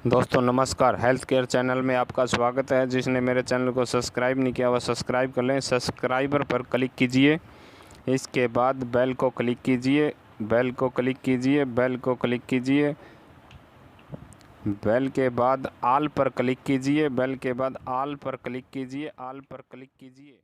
दोस्तों नमस्कार, health care channel में आपका स्वागत है। जिसने मेरे चैनल को सब्सक्राइब नहीं किया वह सब्सक्राइब कर लें। सब्सक्राइबर पर क्लिक कीजिए, इसके बाद बेल को क्लिक कीजिए, बेल को क्लिक कीजिए, बेल को क्लिक कीजिए, बेल के बाद ऑल पर क्लिक कीजिए, बेल के बाद ऑल पर क्लिक कीजिए, ऑल पर क्लिक कीजिए।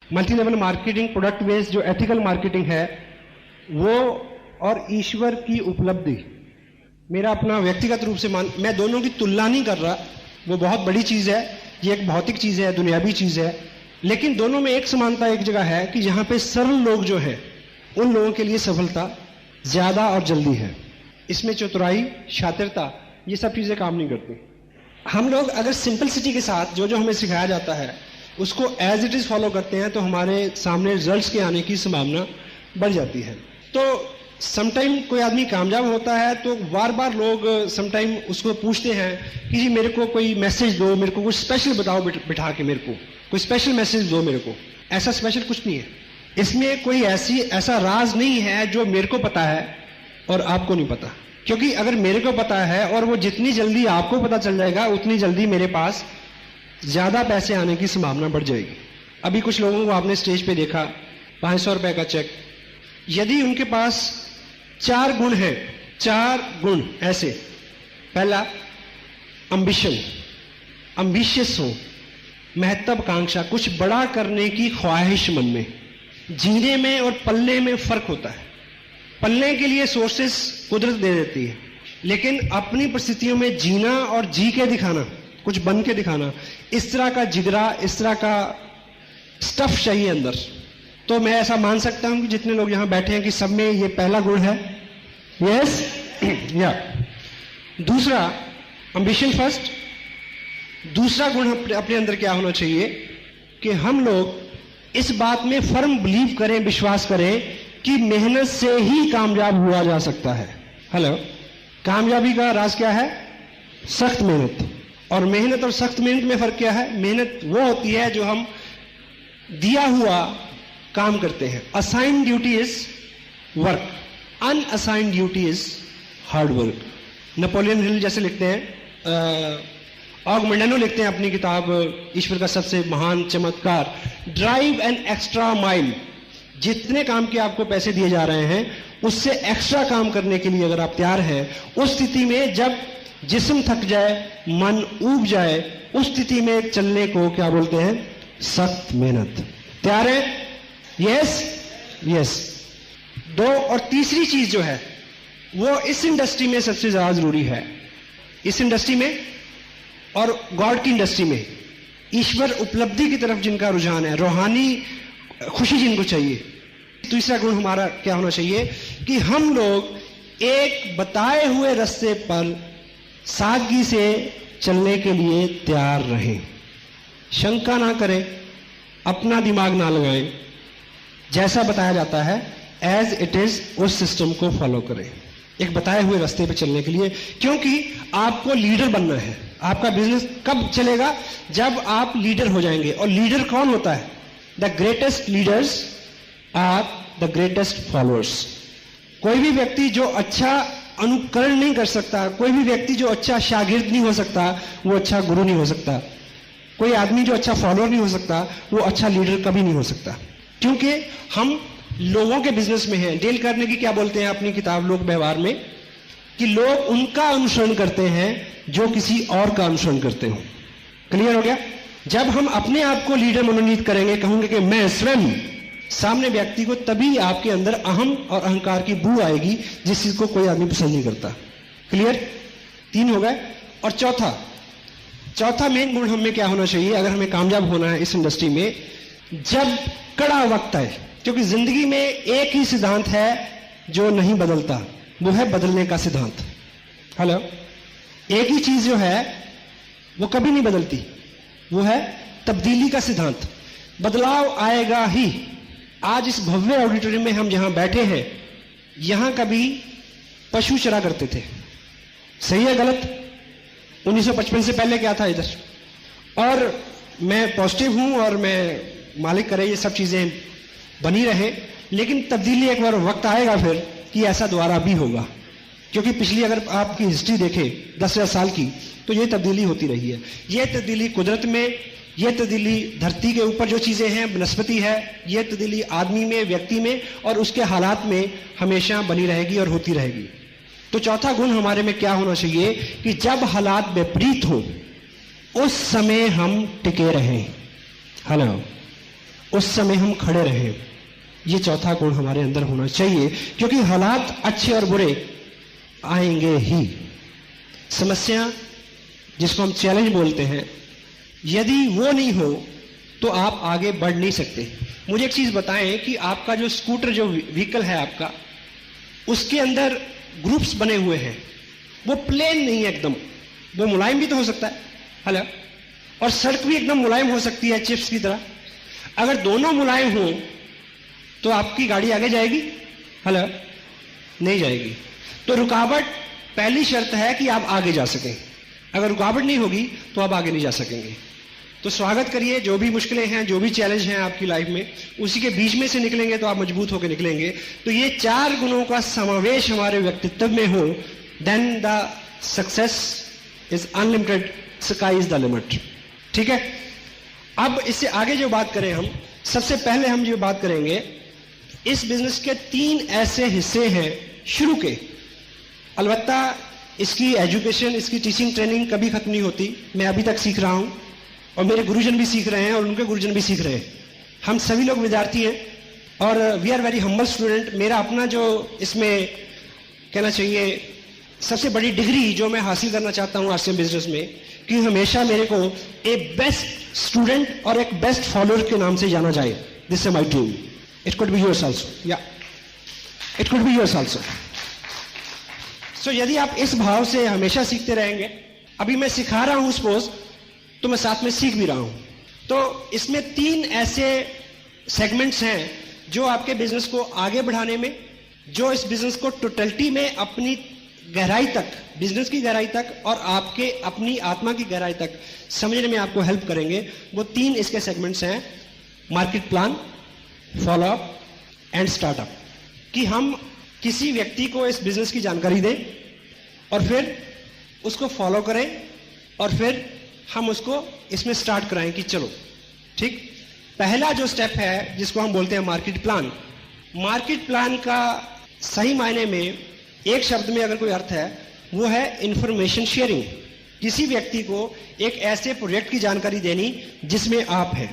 Multi level marketing, product based जो एथिकल मार्केटिंग है वो और ईश्वर की उपलब्धि, मेरा अपना व्यक्तिगत रूप से मैं दोनों की तुलना नहीं कर रहा, वो बहुत बड़ी चीज़ है, ये एक भौतिक चीज़ है, दुनियावी चीज़ है, लेकिन दोनों में एक समानता एक जगह है कि यहाँ पे सरल लोग जो हैं उन लोगों के लिए सफलता ज़्यादा और जल्दी है। इसमें चतुराई, शातिरता, ये सब चीज़ें काम नहीं करती। हम लोग अगर सिंपलिसिटी के साथ जो जो हमें सिखाया जाता है उसको एज इट इज फॉलो करते हैं तो हमारे सामने रिजल्ट्स के आने की संभावना बढ़ जाती है। तो समटाइम कोई आदमी कामयाब होता है तो बार बार लोग समटाइम उसको पूछते हैं कि जी मेरे को कोई मैसेज दो, मेरे को कुछ स्पेशल बताओ, बिठा के मेरे को कोई स्पेशल मैसेज दो मेरे को। ऐसा स्पेशल कुछ नहीं है, इसमें कोई ऐसा राज नहीं है जो मेरे को पता है और आपको नहीं पता। क्योंकि अगर मेरे को पता है और वो जितनी जल्दी आपको पता चल जाएगा उतनी जल्दी मेरे पास ज्यादा पैसे आने की संभावना बढ़ जाएगी। अभी कुछ लोगों को आपने स्टेज पे देखा, 500 रुपए का चेक, यदि उनके पास 4 गुण हैं, 4 गुण ऐसे, पहला अम्बिशन, अम्बिशियस हो, महत्वाकांक्षा, कुछ बड़ा करने की ख्वाहिश मन में, जीने में और पलने में फर्क होता है। पलने के लिए सोर्सेस कुदरत दे देती है, लेकिन अपनी परिस्थितियों में जीना और जी के दिखाना, कुछ बन के दिखाना, इस तरह का जिगरा, इस तरह का स्टफ चाहिए अंदर। तो मैं ऐसा मान सकता हूं कि जितने लोग यहां बैठे हैं कि सब में ये पहला गुण है। यस या दूसरा एम्बिशन फर्स्ट। दूसरा गुण अपने अंदर क्या होना चाहिए कि हम लोग इस बात में फर्म बिलीव करें, विश्वास करें कि मेहनत से ही कामयाब हुआ जा सकता है। हेलो, कामयाबी का राज क्या है? सख्त मेहनत। और मेहनत और सख्त मेहनत में फर्क क्या है? मेहनत वो होती है जो हम दिया हुआ काम करते हैं। Assigned duty is work, unassigned duty is hard work. Napoleon Hill जैसे लिखते हैं, ऑगमेंडानो लिखते हैं अपनी किताब ईश्वर का सबसे महान चमत्कार, ड्राइव एन एक्स्ट्रा माइल। जितने काम के आपको पैसे दिए जा रहे हैं उससे एक्स्ट्रा काम करने के लिए अगर आप तैयार हैं, उस स्थिति में जब जिस्म थक जाए, मन ऊब जाए, उस स्थिति में चलने को क्या बोलते हैं? सख्त मेहनत। तैयार है? Yes yes. 2 और तीसरी चीज जो है वो इस इंडस्ट्री में सबसे ज्यादा जरूरी है, इस इंडस्ट्री में और गॉड की इंडस्ट्री में, ईश्वर उपलब्धि की तरफ जिनका रुझान है, रूहानी खुशी जिनको चाहिए। तीसरा गुण हमारा क्या होना चाहिए कि हम लोग एक बताए हुए रास्ते पर सादगी से चलने के लिए तैयार रहें, शंका ना करें, अपना दिमाग ना लगाएं, जैसा बताया जाता है एज इट इज उस सिस्टम को फॉलो करें, एक बताए हुए रास्ते पे चलने के लिए। क्योंकि आपको लीडर बनना है। आपका बिजनेस कब चलेगा? जब आप लीडर हो जाएंगे। और लीडर कौन होता है? The greatest leaders are the greatest followers. कोई भी व्यक्ति जो अच्छा अनुकरण नहीं कर सकता, कोई भी व्यक्ति जो अच्छा शागिर्द नहीं हो सकता, वो अच्छा गुरु नहीं हो सकता। कोई आदमी जो अच्छा फॉलोअर नहीं हो सकता, वो अच्छा लीडर कभी नहीं हो सकता। क्योंकि हम लोगों के बिजनेस में हैं। डेल कार्नेगी क्या बोलते हैं अपनी किताब लोक व्यवहार में कि लोग उनका अनुसरण करते हैं जो किसी और का अनुसरण करते हो। क्लियर हो गया? जब हम अपने आप को लीडर मनोनीत करेंगे, कहूंगे कि मैं स्वयं, सामने व्यक्ति को तभी आपके अंदर अहम और अहंकार की बू आएगी, जिस चीज को कोई आदमी पसंद नहीं करता। क्लियर? 3 हो गए। और चौथा मेन गुण हमें क्या होना चाहिए अगर हमें कामयाब होना है इस इंडस्ट्री में? जब कड़ा वक्त आए, क्योंकि जिंदगी में एक ही सिद्धांत है जो नहीं बदलता, वो है बदलने का सिद्धांत। हेलो, एक ही चीज जो है वो कभी नहीं बदलती, वो है तब्दीली का सिद्धांत। बदलाव आएगा ही। आज इस भव्य ऑडिटोरियम में हम जहां बैठे हैं, यहां कभी पशु चरा करते थे, सही है गलत? 1955 से पहले क्या था इधर? और मैं पॉजिटिव हूं और मैं मालिक करे ये सब चीजें बनी रहे, लेकिन तब्दीली एक बार वक्त आएगा फिर कि ऐसा दोबारा भी होगा। क्योंकि पिछली अगर आपकी हिस्ट्री देखें 10,000 साल की, तो ये तब्दीली होती रही है। ये तब्दीली कुदरत में, ये तब्दीली धरती के ऊपर जो चीजें हैं वनस्पति है, ये तब्दीली आदमी में, व्यक्ति में और उसके हालात में हमेशा बनी रहेगी और होती रहेगी। तो चौथा गुण हमारे में क्या होना चाहिए कि जब हालात विपरीत हो उस समय हम टिके रहें। हेलो, उस समय हम खड़े रहें। ये चौथा गुण हमारे अंदर होना चाहिए, क्योंकि हालात अच्छे और बुरे आएंगे ही। समस्या जिसको हम चैलेंज बोलते हैं, यदि वो नहीं हो तो आप आगे बढ़ नहीं सकते। मुझे एक चीज बताएं कि आपका जो स्कूटर, जो व्हीकल है आपका, उसके अंदर ग्रुप्स बने हुए हैं, वो प्लेन नहीं है एकदम, वो मुलायम भी तो हो सकता है। हेलो, और सड़क भी एकदम मुलायम हो सकती है चिप्स की तरह। अगर दोनों मुलायम हो तो आपकी गाड़ी आगे जाएगी? हेलो, नहीं जाएगी। तो रुकावट पहली शर्त है कि आप आगे जा सकें। अगर रुकावट नहीं होगी तो आप आगे नहीं जा सकेंगे। तो स्वागत करिए, जो भी मुश्किलें हैं, जो भी चैलेंज हैं आपकी लाइफ में, उसी के बीच में से निकलेंगे तो आप मजबूत होकर निकलेंगे। तो ये 4 गुणों का समावेश हमारे व्यक्तित्व में हो, then the success is unlimited, sky is the limit. ठीक है, अब इससे आगे जो बात करें हम, सबसे पहले हम जो बात करेंगे, इस बिजनेस के 3 ऐसे हिस्से हैं शुरू के। अलबत्ता इसकी एजुकेशन, इसकी टीचिंग ट्रेनिंग कभी खत्म नहीं होती। मैं अभी तक सीख रहा हूं और मेरे गुरुजन भी सीख रहे हैं और उनके गुरुजन भी सीख रहे हैं। हम सभी लोग विद्यार्थी हैं और we are very humble student. मेरा अपना जो इसमें कहना चाहिए सबसे बड़ी डिग्री जो मैं हासिल करना चाहता हूं आरसीएम बिजनेस में, कि हमेशा मेरे को एक बेस्ट स्टूडेंट और एक बेस्ट फॉलोअर के नाम से जाना जाए। This is my dream. It could be yours also, या it could be yours also. So यदि आप इस भाव से हमेशा सीखते रहेंगे, अभी मैं सिखा रहा हूं सपोज, तो मैं साथ में सीख भी रहा हूं। तो इसमें 3 ऐसे सेगमेंट्स हैं जो आपके बिजनेस को आगे बढ़ाने में, जो इस बिजनेस को टोटलिटी में अपनी गहराई तक, बिजनेस की गहराई तक और आपके अपनी आत्मा की गहराई तक समझने में आपको हेल्प करेंगे। वो 3 इसके सेगमेंट्स हैं, market plan, follow up and startup. कि हम किसी व्यक्ति को इस बिजनेस की जानकारी दें और फिर उसको फॉलो करें और फिर हम उसको इसमें स्टार्ट कराएं कि चलो ठीक। पहला जो स्टेप है जिसको हम बोलते हैं मार्केट प्लान। मार्केट प्लान का सही मायने में एक शब्द में अगर कोई अर्थ है वो है इंफॉर्मेशन शेयरिंग। किसी व्यक्ति को एक ऐसे प्रोजेक्ट की जानकारी देनी जिसमें आप हैं,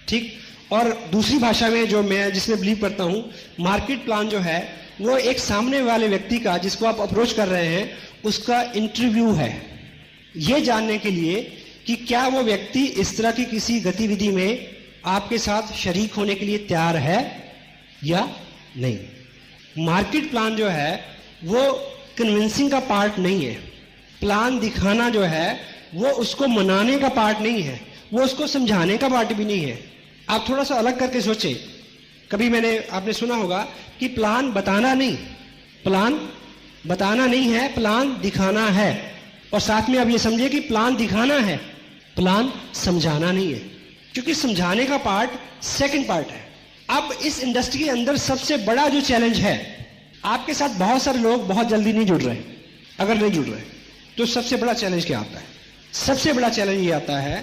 ठीक। और दूसरी भाषा में जो मैं जिसमें बिलीव करता हूं, मार्केट प्लान जो है वो एक सामने वाले व्यक्ति का जिसको आप अप्रोच कर रहे हैं उसका इंटरव्यू है, ये जानने के लिए कि क्या वो व्यक्ति इस तरह की किसी गतिविधि में आपके साथ शरीक होने के लिए तैयार है या नहीं। मार्केट प्लान जो है वो कन्विंसिंग का पार्ट नहीं है। प्लान दिखाना जो है वो उसको मनाने का पार्ट नहीं है, वो उसको समझाने का पार्ट भी नहीं है। आप थोड़ा सा अलग करके सोचें। कभी आपने सुना होगा कि प्लान बताना नहीं, प्लान बताना नहीं है, प्लान दिखाना है। और साथ में आप ये समझिए कि प्लान दिखाना है, प्लान समझाना नहीं है, क्योंकि समझाने का पार्ट सेकंड पार्ट है। अब इस इंडस्ट्री के अंदर सबसे बड़ा जो चैलेंज है, आपके साथ बहुत सारे लोग बहुत जल्दी नहीं जुड़ रहे। अगर नहीं जुड़ रहे तो सबसे बड़ा चैलेंज क्या आता है? सबसे बड़ा चैलेंज ये आता है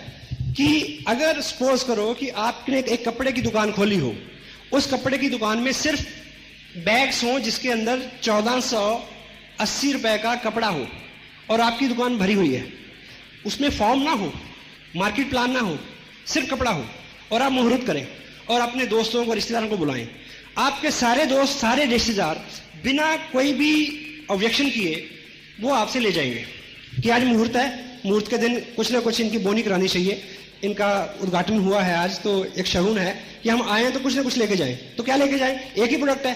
कि अगर सपोज करो कि आपने एक कपड़े की दुकान खोली हो, उस कपड़े की दुकान में सिर्फ बैग्स हो जिसके अंदर 1480 रुपए का कपड़ा हो और आपकी दुकान भरी हुई है, उसमें फॉर्म ना हो, मार्केट प्लान ना हो, सिर्फ कपड़ा हो, और आप मुहूर्त करें और अपने दोस्तों को, रिश्तेदारों को बुलाएं। आपके सारे दोस्त, सारे रिश्तेदार बिना कोई भी ऑब्जेक्शन किए वो आपसे ले जाएंगे कि आज मुहूर्त है, मुहूर्त के दिन कुछ ना कुछ इनकी बोनी करानी चाहिए, इनका उद्घाटन हुआ है आज, तो एक शगुन है कि हम आए हैं तो कुछ ना कुछ लेके जाएं। तो क्या लेके जाएं? एक ही प्रोडक्ट है,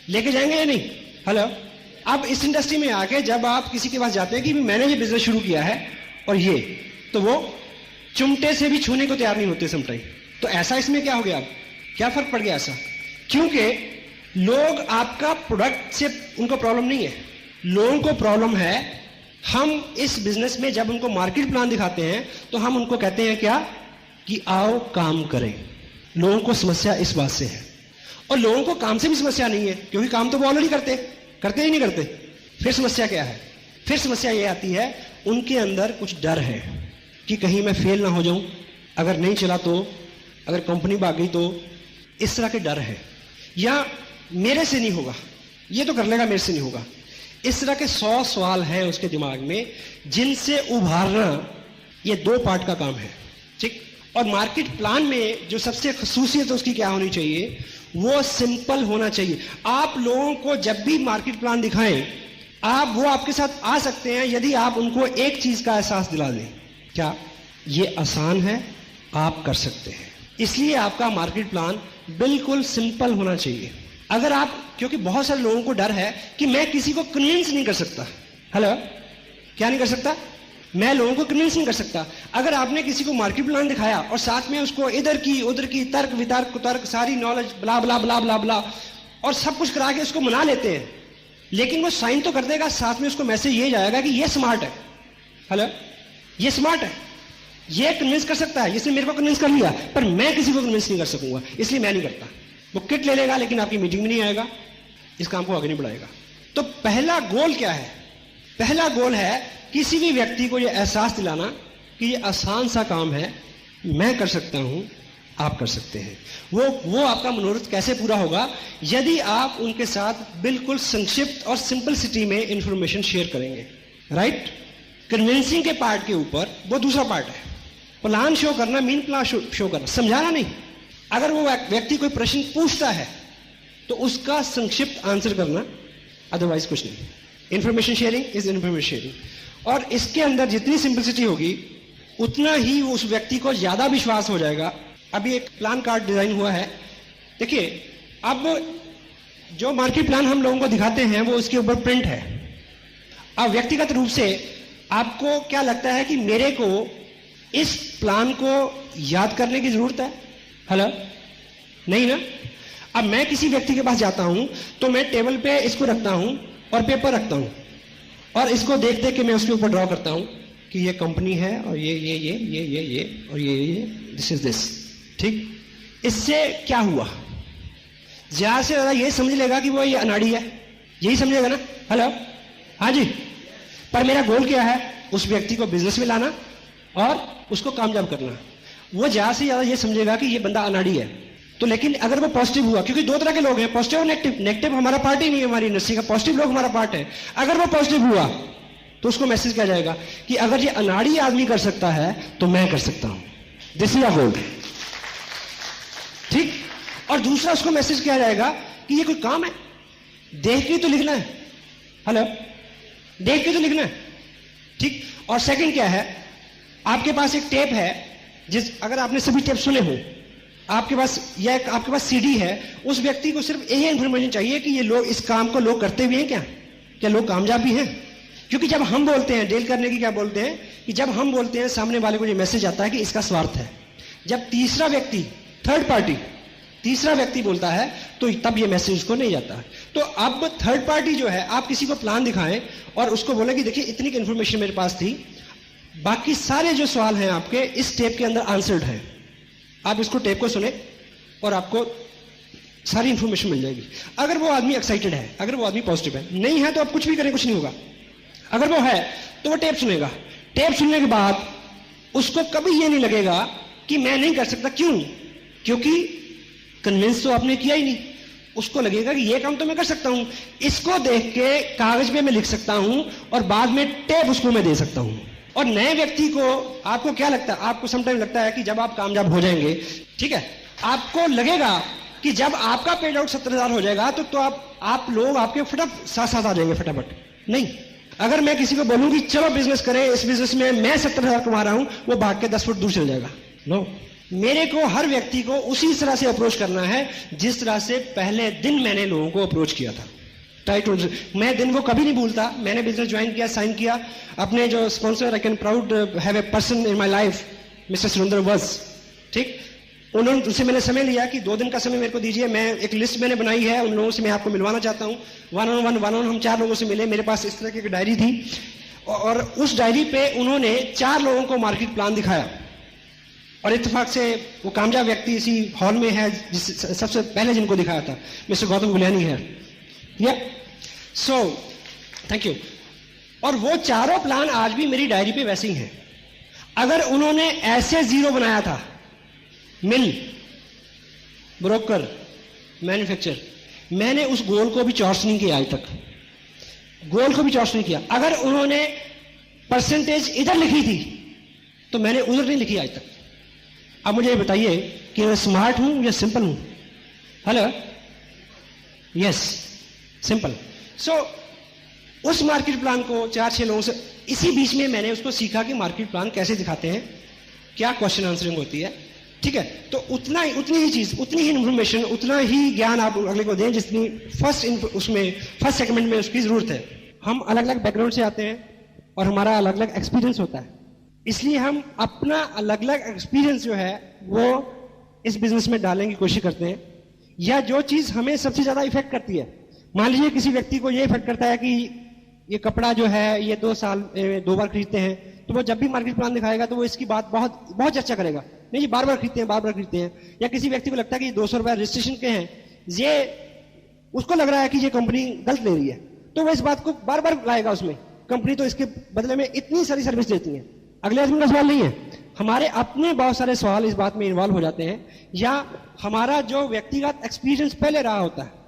लेके जाएंगे या नहीं? हेलो, अब इस इंडस्ट्री में आके जब आप किसी के पास जाते हैं कि मैंने ये बिजनेस शुरू किया है और ये, तो वो चुमटे से भी छूने को तैयार नहीं होते समटाइम। तो ऐसा इसमें क्या हो गया? अब क्या फर्क पड़ गया ऐसा? क्योंकि लोग आपका प्रोडक्ट से उनको प्रॉब्लम नहीं है, लोगों को प्रॉब्लम है हम इस बिजनेस में जब उनको मार्केट प्लान दिखाते हैं तो हम उनको कहते हैं क्या कि आओ काम करें। लोगों को समस्या इस बात से है, और लोगों को काम से भी समस्या नहीं है क्योंकि काम तो वो ऑलरेडी करते ही नहीं करते। फिर समस्या क्या है? फिर समस्या ये आती है उनके अंदर कुछ डर है कि कहीं मैं फेल ना हो जाऊं, अगर नहीं चला तो, अगर कंपनी भाग गई तो, इस तरह के डर है। या मेरे से नहीं होगा, ये तो कर लेगा, मेरे से नहीं होगा। इस तरह के 100 सवाल हैं उसके दिमाग में जिनसे उभारना ये 2 पार्ट का काम है, ठीक। और मार्केट प्लान में जो सबसे खसूसियत उसकी क्या होनी चाहिए, वो सिंपल होना चाहिए। आप लोगों को जब भी मार्केट प्लान दिखाएं, वो आपके साथ आ सकते हैं यदि आप उनको एक चीज का एहसास दिला दें, क्या ये आसान है, आप कर सकते हैं। इसलिए आपका मार्केट प्लान बिल्कुल सिंपल होना चाहिए। अगर आप, क्योंकि बहुत सारे लोगों को डर है कि मैं किसी को कन्विंस नहीं कर सकता। हेलो, क्या नहीं कर सकता? मैं लोगों को कन्विंस नहीं कर सकता। अगर आपने किसी को मार्केट प्लान दिखाया और साथ में उसको इधर की उधर की तर्क वितर्क कुतर्क सारी नॉलेज ब्ला ब्ला ब्ला ब्ला ब्ला और सब कुछ करा के उसको मना लेते हैं, लेकिन वो साइन तो कर देगा, साथ में उसको मैसेज ये जाएगा कि ये स्मार्ट है। हेलो, ये स्मार्ट है, ये कन्विंस कर सकता है, इसने मेरे को कन्विंस कर लिया, पर मैं किसी को कन्विंस नहीं कर सकूंगा, इसलिए मैं नहीं करता। वो किट ले लेगा लेकिन आपकी मीटिंग में नहीं आएगा, इस काम को आगे नहीं बढ़ाएगा। तो पहला गोल क्या है? पहला गोल है किसी भी व्यक्ति को यह एहसास दिलाना कि ये आसान सा काम है, मैं कर सकता हूं, आप कर सकते हैं। वो आपका मनोरथ कैसे पूरा होगा? यदि आप उनके साथ बिल्कुल संक्षिप्त और सिंपलिसिटी में इंफॉर्मेशन शेयर करेंगे। राइट? कन्विंसिंग के पार्ट के ऊपर वो दूसरा पार्ट है। प्लान शो करना, मीन प्लान शो करना, समझाना नहीं। अगर वो व्यक्ति कोई प्रश्न पूछता है तो उसका संक्षिप्त आंसर करना, अदरवाइज कुछ नहीं। Information sharing is information sharing. और इसके अंदर जितनी सिंपलिसिटी होगी उतना ही उस व्यक्ति को ज्यादा विश्वास हो जाएगा। अभी एक प्लान कार्ड डिजाइन हुआ है, देखिए, अब जो मार्केट प्लान हम लोगों को दिखाते हैं वो उसके ऊपर प्रिंट है। अब व्यक्तिगत रूप से आपको क्या लगता है कि मेरे को इस प्लान को याद करने की जरूरत है? हेलो, नहीं ना। अब मैं किसी व्यक्ति के पास जाता हूं तो मैं टेबल पे इसको रखता हूं और पेपर रखता हूं और इसको देख देख के मैं उसके ऊपर ड्रॉ करता हूं कि ये कंपनी है और ये और ये दिस इज दिस, ठीक। इससे क्या हुआ? ज्यादा से ज्यादा ये समझ लेगा कि वो ये अनाड़ी है, यही समझेगा ना। हेलो, हाँ जी। पर मेरा गोल क्या है? उस व्यक्ति को बिजनेस में लाना और उसको कामयाब करना। वो ज्यादा से ज्यादा ये समझेगा कि ये बंदा अनाड़ी है। तो लेकिन अगर वो पॉजिटिव हुआ, क्योंकि 2 तरह के लोग हैं, पॉजिटिव और नेगेटिव। नेगेटिव हमारा पार्ट ही नहीं है हमारी इंडस्ट्री का, पॉजिटिव लोग हमारा पार्ट है। अगर वो पॉजिटिव हुआ तो उसको मैसेज किया जाएगा कि अगर ये अनाड़ी आदमी कर सकता है तो मैं कर सकता हूं। दिस इज अ गोल, ठीक। और दूसरा उसको मैसेज किया जाएगा कि ये कोई काम है, देख के तो लिखना है। हेलो, देख के तो लिखना है, ठीक। और सेकंड क्या है? आपके पास एक टेप है, अगर आपने सभी टेप सुने हो, आपके पास सीडी है, उस व्यक्ति को सिर्फ यही इंफॉर्मेशन चाहिए कि ये लोग इस काम को लोग करते भी हैं, क्या लोग कामयाब भी हैं। क्योंकि जब हम बोलते हैं डील करने की, क्या बोलते हैं कि जब हम बोलते हैं सामने वाले को ये मैसेज आता है कि इसका स्वार्थ है। जब तीसरा व्यक्ति, थर्ड पार्टी, तीसरा व्यक्ति बोलता है तो तब ये मैसेज उसको नहीं जाता। तो अब थर्ड पार्टी जो है, आप किसी को प्लान दिखाएं और उसको बोले कि देखिए इतनी की इंफॉर्मेशन मेरे पास थी, बाकी सारे जो सवाल हैं आपके इस टेप के अंदर आंसर्ड हैं। आप इसको टेप को सुने और आपको सारी इंफॉर्मेशन मिल जाएगी। अगर वो आदमी एक्साइटेड है, अगर वो आदमी पॉजिटिव है, नहीं है तो आप कुछ भी करें, कुछ नहीं होगा। अगर वो है तो वो टेप सुनेगा। टेप सुनने के बाद उसको कभी ये नहीं लगेगा कि मैं नहीं कर सकता। क्यों? क्योंकि कन्विंस तो आपने किया ही नहीं। उसको लगेगा कि ये काम तो मैं कर सकता हूं, इसको देख के कागज पे मैं लिख सकता हूं और बाद में टेप उसको मैं दे सकता हूं। और नए व्यक्ति को, आपको क्या लगता है? आपको समटाइम लगता है कि जब आप कामयाब हो जाएंगे, ठीक है, आपको लगेगा कि जब आपका पेड आउट 70,000 हो जाएगा तो आप लोग आपके फटाफट साथ आ जाएंगे फटाफट। नहीं, अगर मैं किसी को बोलूं कि चलो बिजनेस करें, इस बिजनेस में मैं 70,000 कमा रहा हूं, वो भाग के 10 फुट दूर चल जाएगा। नो, मेरे को हर व्यक्ति को उसी तरह से अप्रोच करना है जिस तरह से पहले दिन मैंने लोगों को अप्रोच किया था। मैं दिन वो कभी नहीं भूलता। मैंने बिजनेस ज्वाइन किया, साइन किया, अपने जो sponsor, I can proud have a person in my life, mister Surendra वस, ठीक, उन्होंने, उससे मैंने समय लिया कि 2 दिन का समय मेरे को दीजिए, मैं एक लिस्ट मैंने बनाई है, उन लोगों से मैं आपको मिलवाना चाहता हूँ। वन ऑन हम 4 लोगों से मिले। मेरे पास इस तरह की एक डायरी थी और उस डायरी पे उन्होंने 4 लोगों को मार्केट प्लान दिखाया और इत्तेफाक से वो कामयाब व्यक्ति इसी हॉल में है जिस सबसे पहले जिनको दिखाया था, मिस्टर गौतम गुलियानी है। या सो थैंक यू। और वो चारों प्लान आज भी मेरी डायरी पे वैसे ही हैं। अगर उन्होंने ऐसे 0 बनाया था, मिल, ब्रोकर, मैन्युफैक्चर, मैंने उस गोल को भी चॉर्स नहीं किया आज तक, गोल को भी चॉर्स नहीं किया। अगर उन्होंने परसेंटेज इधर लिखी थी तो मैंने उधर नहीं लिखी आज तक। अब मुझे ये बताइए कि मैं स्मार्ट हूं या सिंपल हूं? Hello, yes, simple. सो उस मार्केट प्लान को 4-6 लोगों से, इसी बीच में मैंने उसको सीखा कि मार्केट प्लान कैसे दिखाते हैं, क्या क्वेश्चन आंसरिंग होती है, ठीक है। तो उतनी ही चीज, उतनी ही इंफॉर्मेशन, उतना ही ज्ञान आप अगले को दें जितनी फर्स्ट सेगमेंट में उसकी जरूरत है। हम अलग अलग बैकग्राउंड से आते हैं और हमारा अलग अलग एक्सपीरियंस होता है, इसलिए हम अपना अलग अलग एक्सपीरियंस जो है वो इस बिजनेस में डालने की कोशिश करते हैं। या जो चीज हमें सबसे ज्यादा इफेक्ट करती है, मान लीजिए किसी व्यक्ति को ये इफेक्ट करता है कि ये कपड़ा जो है ये 2 साल 2 बार खरीदते हैं, तो वो जब भी मार्केट प्लान दिखाएगा तो वो इसकी बात बहुत चर्चा करेगा, नहीं ये बार बार खरीदते हैं। या किसी व्यक्ति को लगता है कि 200 रुपए रजिस्ट्रेशन के हैं, ये उसको लग रहा है कि ये कंपनी गलत ले रही है, तो वो इस बात को बार बार लाएगा उसमें, कंपनी तो इसके बदले में इतनी सारी सर्विस देती है। अगले आदमी का सवाल नहीं है, हमारे अपने बहुत सारे सवाल इस बात में इन्वॉल्व हो जाते हैं, या हमारा जो व्यक्तिगत एक्सपीरियंस पहले रहा होता है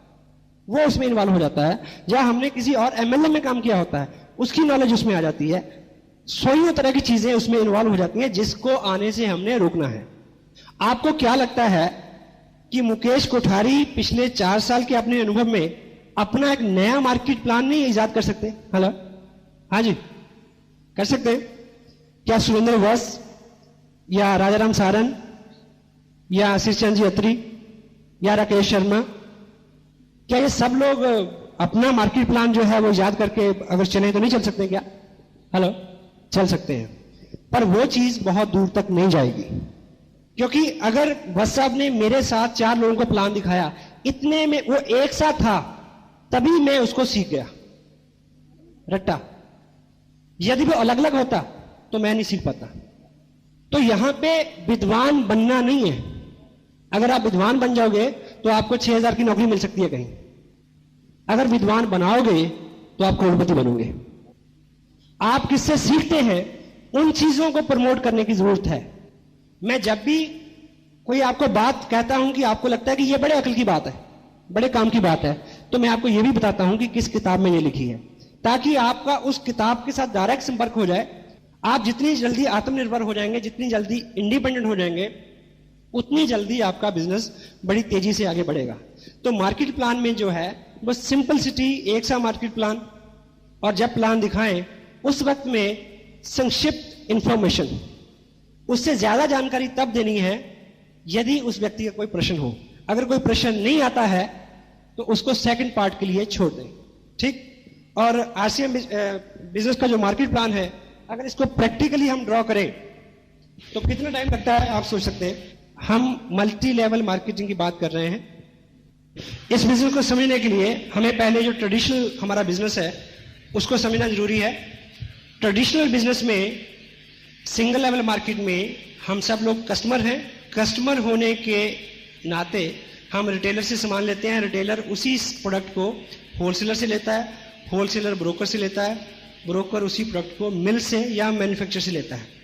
वो उसमें इन्वॉल्व हो जाता है, या हमने किसी और एमएलए में काम किया होता है उसकी नॉलेज उसमें आ जाती है। 100 तरह की चीजें उसमें इन्वॉल्व हो जाती हैं जिसको आने से हमने रोकना है। आपको क्या लगता है कि मुकेश कोठारी पिछले 4 साल के अपने अनुभव में अपना एक नया मार्केट प्लान नहीं इजाद कर सकते? हेलो, हाँ जी, कर सकते हैं क्या? सुरेंद्र वस या राजाराम सारन या श्रीचंद जी अत्री या राकेश शर्मा, क्या ये सब लोग अपना मार्केट प्लान जो है वो याद करके अगर चले तो नहीं चल सकते क्या? हेलो, चल सकते हैं, पर वो चीज बहुत दूर तक नहीं जाएगी। क्योंकि अगर वस साहब ने मेरे साथ 4 लोगों को प्लान दिखाया, इतने में वो एक साथ था तभी मैं उसको सीख गया रट्टा। यदि वो अलग अलग होता तो मैं नहीं सीख पाता। तो यहां पे विद्वान बनना नहीं है। अगर आप विद्वान बन जाओगे तो आपको 6000 की नौकरी मिल सकती है कहीं। अगर विद्वान बनाओगे तो आप करोड़पति बनोगे। आप किससे सीखते हैं उन चीजों को प्रमोट करने की जरूरत है। मैं जब भी कोई आपको बात कहता हूं कि आपको लगता है कि यह बड़े अकल की बात है, बड़े काम की बात है, तो मैं आपको यह भी बताता हूं कि किस किताब में यह लिखी है, ताकि आपका उस किताब के साथ डायरेक्ट संपर्क हो जाए। आप जितनी जल्दी आत्मनिर्भर हो जाएंगे, जितनी जल्दी इंडिपेंडेंट हो जाएंगे, उतनी जल्दी आपका बिजनेस बड़ी तेजी से आगे बढ़ेगा। तो मार्केट प्लान में जो है बस सिंपलिसिटी, एक सा मार्केट प्लान, और जब प्लान दिखाएं उस वक्त में संक्षिप्त इंफॉर्मेशन, उससे ज्यादा जानकारी तब देनी है यदि उस व्यक्ति का कोई प्रश्न हो। अगर कोई प्रश्न नहीं आता है तो उसको सेकंड पार्ट के लिए छोड़ दें, ठीक। और आरसीएम बिजनेस का जो मार्केट प्लान है, अगर इसको प्रैक्टिकली हम ड्रॉ करें तो कितना टाइम लगता है आप सोच सकते हैं। हम मल्टी लेवल मार्केटिंग की बात कर रहे हैं। इस बिजनेस को समझने के लिए हमें पहले जो ट्रेडिशनल हमारा बिजनेस है उसको समझना जरूरी है। ट्रेडिशनल बिजनेस में, सिंगल लेवल मार्केट में हम सब लोग कस्टमर हैं। कस्टमर होने के नाते हम रिटेलर से सामान लेते हैं, रिटेलर उसी प्रोडक्ट को होलसेलर से लेता है, होलसेलर ब्रोकर से लेता है, ब्रोकर उसी प्रोडक्ट को मिल से या मैन्युफैक्चर से लेता है।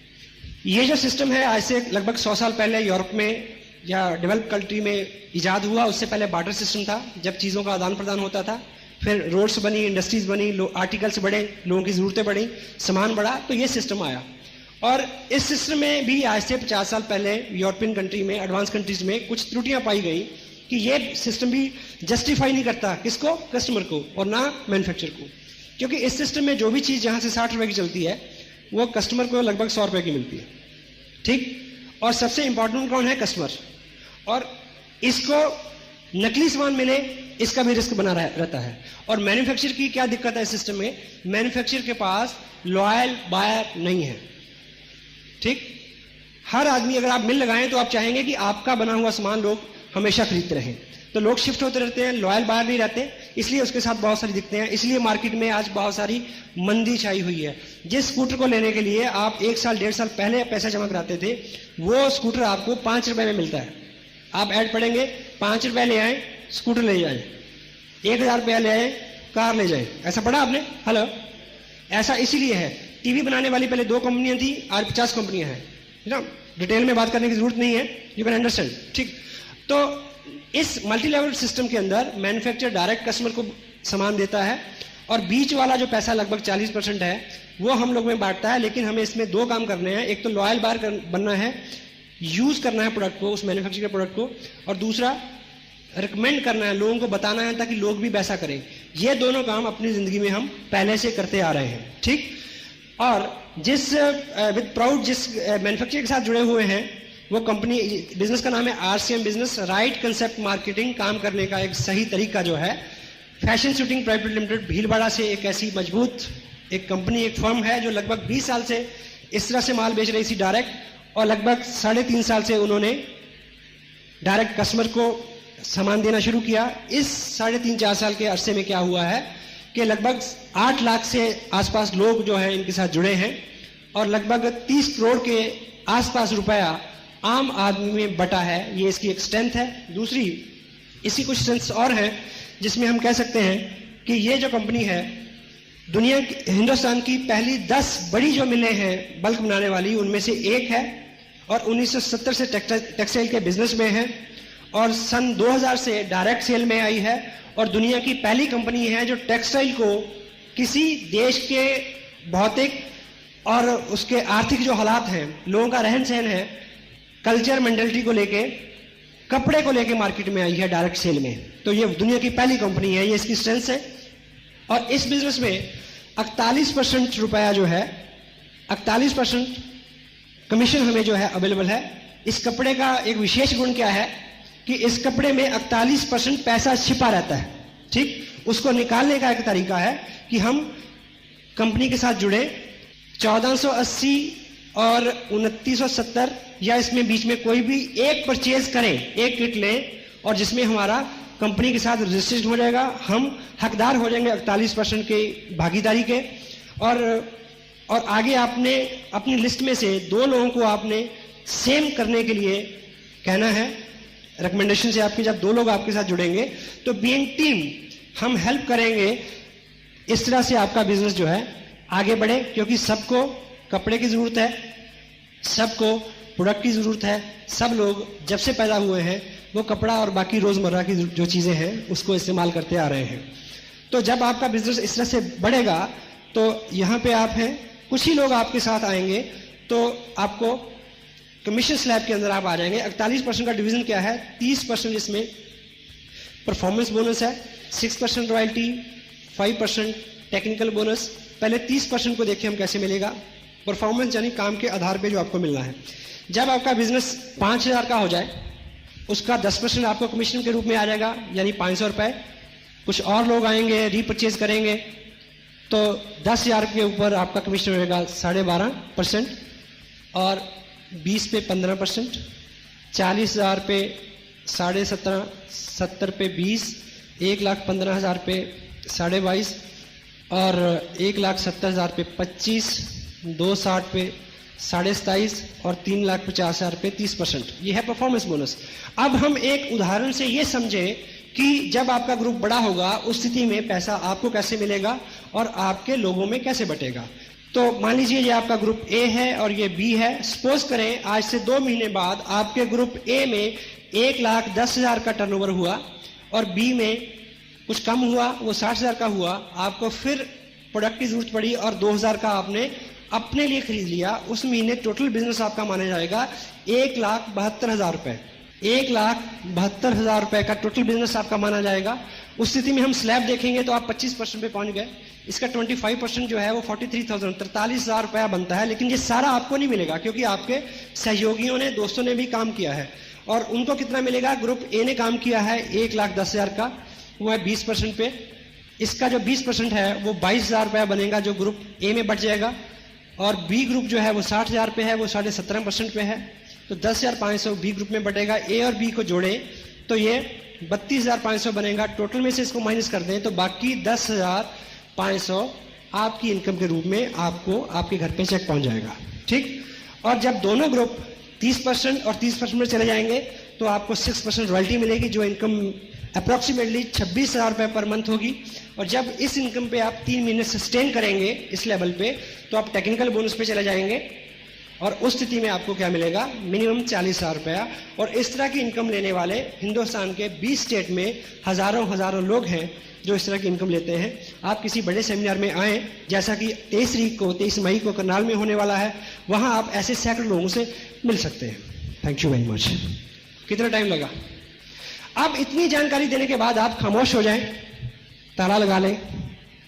ये जो सिस्टम है आज से लगभग 100 साल पहले यूरोप में या डेवलप कंट्री में इजाद हुआ। उससे पहले बार्टर सिस्टम था, जब चीज़ों का आदान प्रदान होता था। फिर रोड्स बनी, इंडस्ट्रीज बनी, आर्टिकल्स बढ़े, लोगों की ज़रूरतें बढ़ी, सामान बढ़ा, तो ये सिस्टम आया। और इस सिस्टम में भी आज से 50 साल पहले यूरोपियन कंट्री में, एडवांस कंट्रीज में कुछ त्रुटियां पाई गई कि ये सिस्टम भी जस्टिफाई नहीं करता किसको, कस्टमर को, और ना मैन्युफैक्चर को। क्योंकि इस सिस्टम में जो भी चीज़ यहाँ से 60 रुपए की चलती है वो कस्टमर को लगभग 100 रुपए की मिलती है, ठीक। और सबसे इंपॉर्टेंट कौन है? कस्टमर। और इसको नकली सामान मिले इसका भी रिस्क बना रहता है। और मैन्युफैक्चरर की क्या दिक्कत है इस सिस्टम में? मैन्युफैक्चरर के पास लॉयल बायर नहीं है। ठीक, हर आदमी, अगर आप मिल लगाएं तो आप चाहेंगे कि आपका बना हुआ सामान लोग हमेशा खरीदते रहें, तो लोग शिफ्ट होते रहते हैं, लॉयल बायर नहीं रहते, इसलिए उसके साथ बहुत सारी दिक्कतें हैं। इसलिए मार्केट में आज बहुत सारी मंदी छाई हुई है। जिस स्कूटर को लेने के लिए आप 1 साल 1.5 साल पहले पैसा जमा कराते थे, वो स्कूटर आपको 5 रुपए में मिलता है। आप ऐड पढ़ेंगे, 5 रुपए ले आए स्कूटर ले जाए, 1000 रुपया ले आए कार ले जाए। ऐसा पढ़ा आपने? हेलो, ऐसा इसीलिए है। टीवी बनाने वाली पहले 2 कंपनियां थी, आज 50 कंपनियां हैं ना। डिटेल में बात करने की जरूरत नहीं है, यू कैन अंडरस्टैंड। ठीक, तो इस मल्टी लेवल सिस्टम के अंदर मैन्युफैक्चरर डायरेक्ट कस्टमर को सामान देता है और बीच वाला जो पैसा लगभग 40% है वो हम लोग में बांटता है। लेकिन हमें इसमें 2 काम करने हैं, एक तो लॉयल बायर बनना है, यूज करना है प्रोडक्ट को, उस मैन्युफैक्चरर के प्रोडक्ट को, और दूसरा रिकमेंड करना है, लोगों को बताना है ताकि लोग भी वैसा करें। ये दोनों काम अपनी जिंदगी में हम पहले से करते आ रहे हैं। ठीक, और जिस विद प्राउड जिस मैन्युफैक्चरर के साथ जुड़े हुए हैं, वो कंपनी, बिजनेस का नाम है RCM business, right concept marketing. काम करने का एक सही तरीका जो है, fashion shooting private limited Bhilwara से एक ऐसी मजबूत एक कंपनी, एक फर्म है जो लगभग 20 साल से इस तरह से माल बेच रही थी डायरेक्ट, और लगभग 3.5 साल से उन्होंने डायरेक्ट कस्टमर को सामान देना शुरू किया। इस 3.5-4 साल के अरसे में क्या हुआ है कि लगभग 8 लाख से आसपास लोग जो है इनके साथ जुड़े हैं, और लगभग 30 करोड़ के आसपास रुपया आम आदमी में बटा है। ये इसकी एक स्ट्रेंथ है। दूसरी, इसकी कुछ स्ट्रेंथ्स और हैं जिसमें हम कह सकते हैं कि ये जो कंपनी है, दुनिया की, हिंदुस्तान की पहली 10 बड़ी जो मिलें हैं बल्क बनाने वाली, उनमें से एक है, और 1970 से टेक्सटाइल के बिजनेस में है, और सन 2000 से डायरेक्ट सेल में आई है, और दुनिया की पहली कंपनी है जो टेक्सटाइल को किसी देश के भौतिक और उसके आर्थिक जो हालात हैं, लोगों का रहन सहन है, कल्चर मेंटालिटी को लेके, कपड़े को लेके मार्केट में आई है डायरेक्ट सेल में। तो ये दुनिया की पहली कंपनी है, ये इसकी स्ट्रेंथ है। और इस बिजनेस में 41% रुपया जो है, 41% कमीशन हमें जो है अवेलेबल है। इस कपड़े का एक विशेष गुण क्या है कि इस कपड़े में 41% पैसा छिपा रहता है। ठीक, उसको निकालने का एक तरीका है कि हम कंपनी के साथ जुड़े, 1480 और 2970 या इसमें बीच में कोई भी एक परचेज करें, एक किट लें, और जिसमें हमारा कंपनी के साथ रजिस्ट्रेशन हो जाएगा, हम हकदार हो जाएंगे 41% के भागीदारी के। और आगे आपने अपनी लिस्ट में से 2 लोगों को आपने सेम करने के लिए कहना है। रिकमेंडेशन से आपके जब 2 लोग आपके साथ जुड़ेंगे तो बीइंग टीम हम हेल्प करेंगे, इस तरह से आपका बिजनेस जो है आगे बढ़े। क्योंकि सबको कपड़े की जरूरत है, सबको प्रोडक्ट की जरूरत है, सब लोग जब से पैदा हुए हैं वो कपड़ा और बाकी रोजमर्रा की जो चीजें हैं उसको इस्तेमाल करते आ रहे हैं। तो जब आपका बिजनेस इस तरह से बढ़ेगा तो यहाँ पे आप हैं, कुछ ही लोग आपके साथ आएंगे, तो आपको कमीशन स्लैब के अंदर आप आ जाएंगे। 41% का डिवीजन क्या है? 30% इसमें परफॉर्मेंस बोनस है, 6% रॉयल्टी, 5% टेक्निकल बोनस। पहले 30% को देखिए हम कैसे मिलेगा। परफॉर्मेंस यानी काम के आधार पे जो आपको मिलना है। जब आपका बिजनेस 5000 का हो जाए, उसका 10% आपको कमीशन के रूप में आ जाएगा, यानी 500 रुपए। कुछ और लोग आएंगे, रीपरचेज करेंगे, तो 10,000 के ऊपर आपका कमीशन रहेगा 12.5%, और 20 पे 15%, 40,000 पे 17.5%, 70 पे 20, 1,15,000 पे 22.5%, और 1,70,000 पे 25, 260 पे 27.5, और 3,50,000 पे 30%। ये है परफॉर्मेंस बोनस। अब हम एक उदाहरण से ये समझे कि जब आपका ग्रुप बड़ा होगा उस स्थिति में पैसा आपको कैसे मिलेगा और आपके लोगों में कैसे बटेगा। तो मान लीजिए ये आपका ग्रुप ए है और ये बी है। सपोज करें आज से 2 महीने बाद आपके ग्रुप ए में 1,10,000 का टर्नओवर हुआ और बी में कुछ कम हुआ, वो 60,000 का हुआ। आपको फिर प्रोडक्ट की जरूरत पड़ी और 2,000 का आपने अपने लिए खरीद लिया। उस महीने टोटल बिजनेस आपका माना जाएगा 1,72,000 रुपए। 1,72,000 रुपए का टोटल बिजनेस आपका माना जाएगा। उस स्थिति में हम स्लैब देखेंगे तो आप 25% पे पहुंच गए। इसका 25% जो है वो 43,000 रुपया बनता है। लेकिन ये सारा आपको नहीं मिलेगा क्योंकि आपके सहयोगियों ने, दोस्तों ने भी काम किया है। और उनको कितना मिलेगा? ग्रुप ए ने काम किया है 1,10,000 का, वो है 20% पे। इसका जो 20% है वो 22,000 रुपया बनेगा जो ग्रुप ए में बच जाएगा। और बी ग्रुप जो है वो 60,000 पे है, वो 17.5% पे है। तो 10,500 बी ग्रुप में बटेगा। ए और बी को जोड़े तो ये 32,500 बनेगा। टोटल में से इसको माइनस कर दें तो बाकी 10,500 आपकी इनकम के रूप में आपको आपके घर पे चेक पहुंच जाएगा। ठीक। और जब दोनों ग्रुप 30% और 30% में चले जाएंगे तो आपको 6% रॉयल्टी मिलेगी, जो इनकम अप्रोक्सीमेटली 26,000 रुपये पर मंथ होगी। और जब इस इनकम पे आप 3 महीने सस्टेन करेंगे इस लेवल पे, तो आप टेक्निकल बोनस पे चले जाएंगे और उस स्थिति में आपको क्या मिलेगा? मिनिमम 40,000 रुपया। और इस तरह की इनकम लेने वाले हिंदुस्तान के 20 स्टेट में हजारों लोग हैं जो इस तरह की इनकम लेते हैं। आप किसी बड़े सेमिनार में आए, जैसा कि 23 मई को करनाल में होने वाला है, वहां आप ऐसे सैकड़ों लोगों से मिल सकते हैं। Thank you very much. कितना टाइम लगा? अब इतनी जानकारी देने के बाद आप खामोश हो जाएं, ताला लगा लें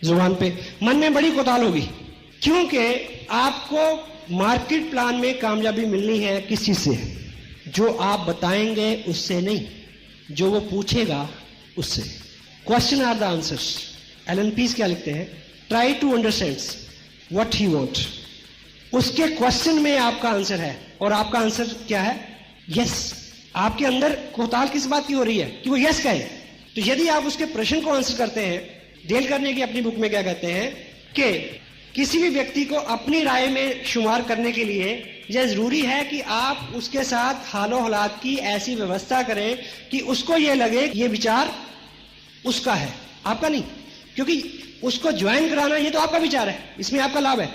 जुबान पे, मन में बड़ी कोताल होगी, क्योंकि आपको मार्केट प्लान में कामयाबी मिलनी है किस चीज से? जो आप बताएंगे उससे नहीं, जो वो पूछेगा उससे। Question are the answers. Allan Pease क्या लिखते हैं? Try to understand what he want. उसके क्वेश्चन में आपका आंसर है। और आपका आंसर क्या है? यस। आपके अंदर कोताल किस बात की हो रही है कि वो यस कहे? तो यदि आप उसके प्रश्न को आंसर करते हैं, डेल करने की अपनी बुक में क्या कहते हैं कि किसी भी व्यक्ति को अपनी राय में शुमार करने के लिए यह जरूरी है कि आप उसके साथ हालो हालात की ऐसी व्यवस्था करें कि उसको यह लगे कि यह विचार उसका है, आपका नहीं। क्योंकि उसको ज्वाइन कराना ये तो आपका विचार है, इसमें आपका लाभ है।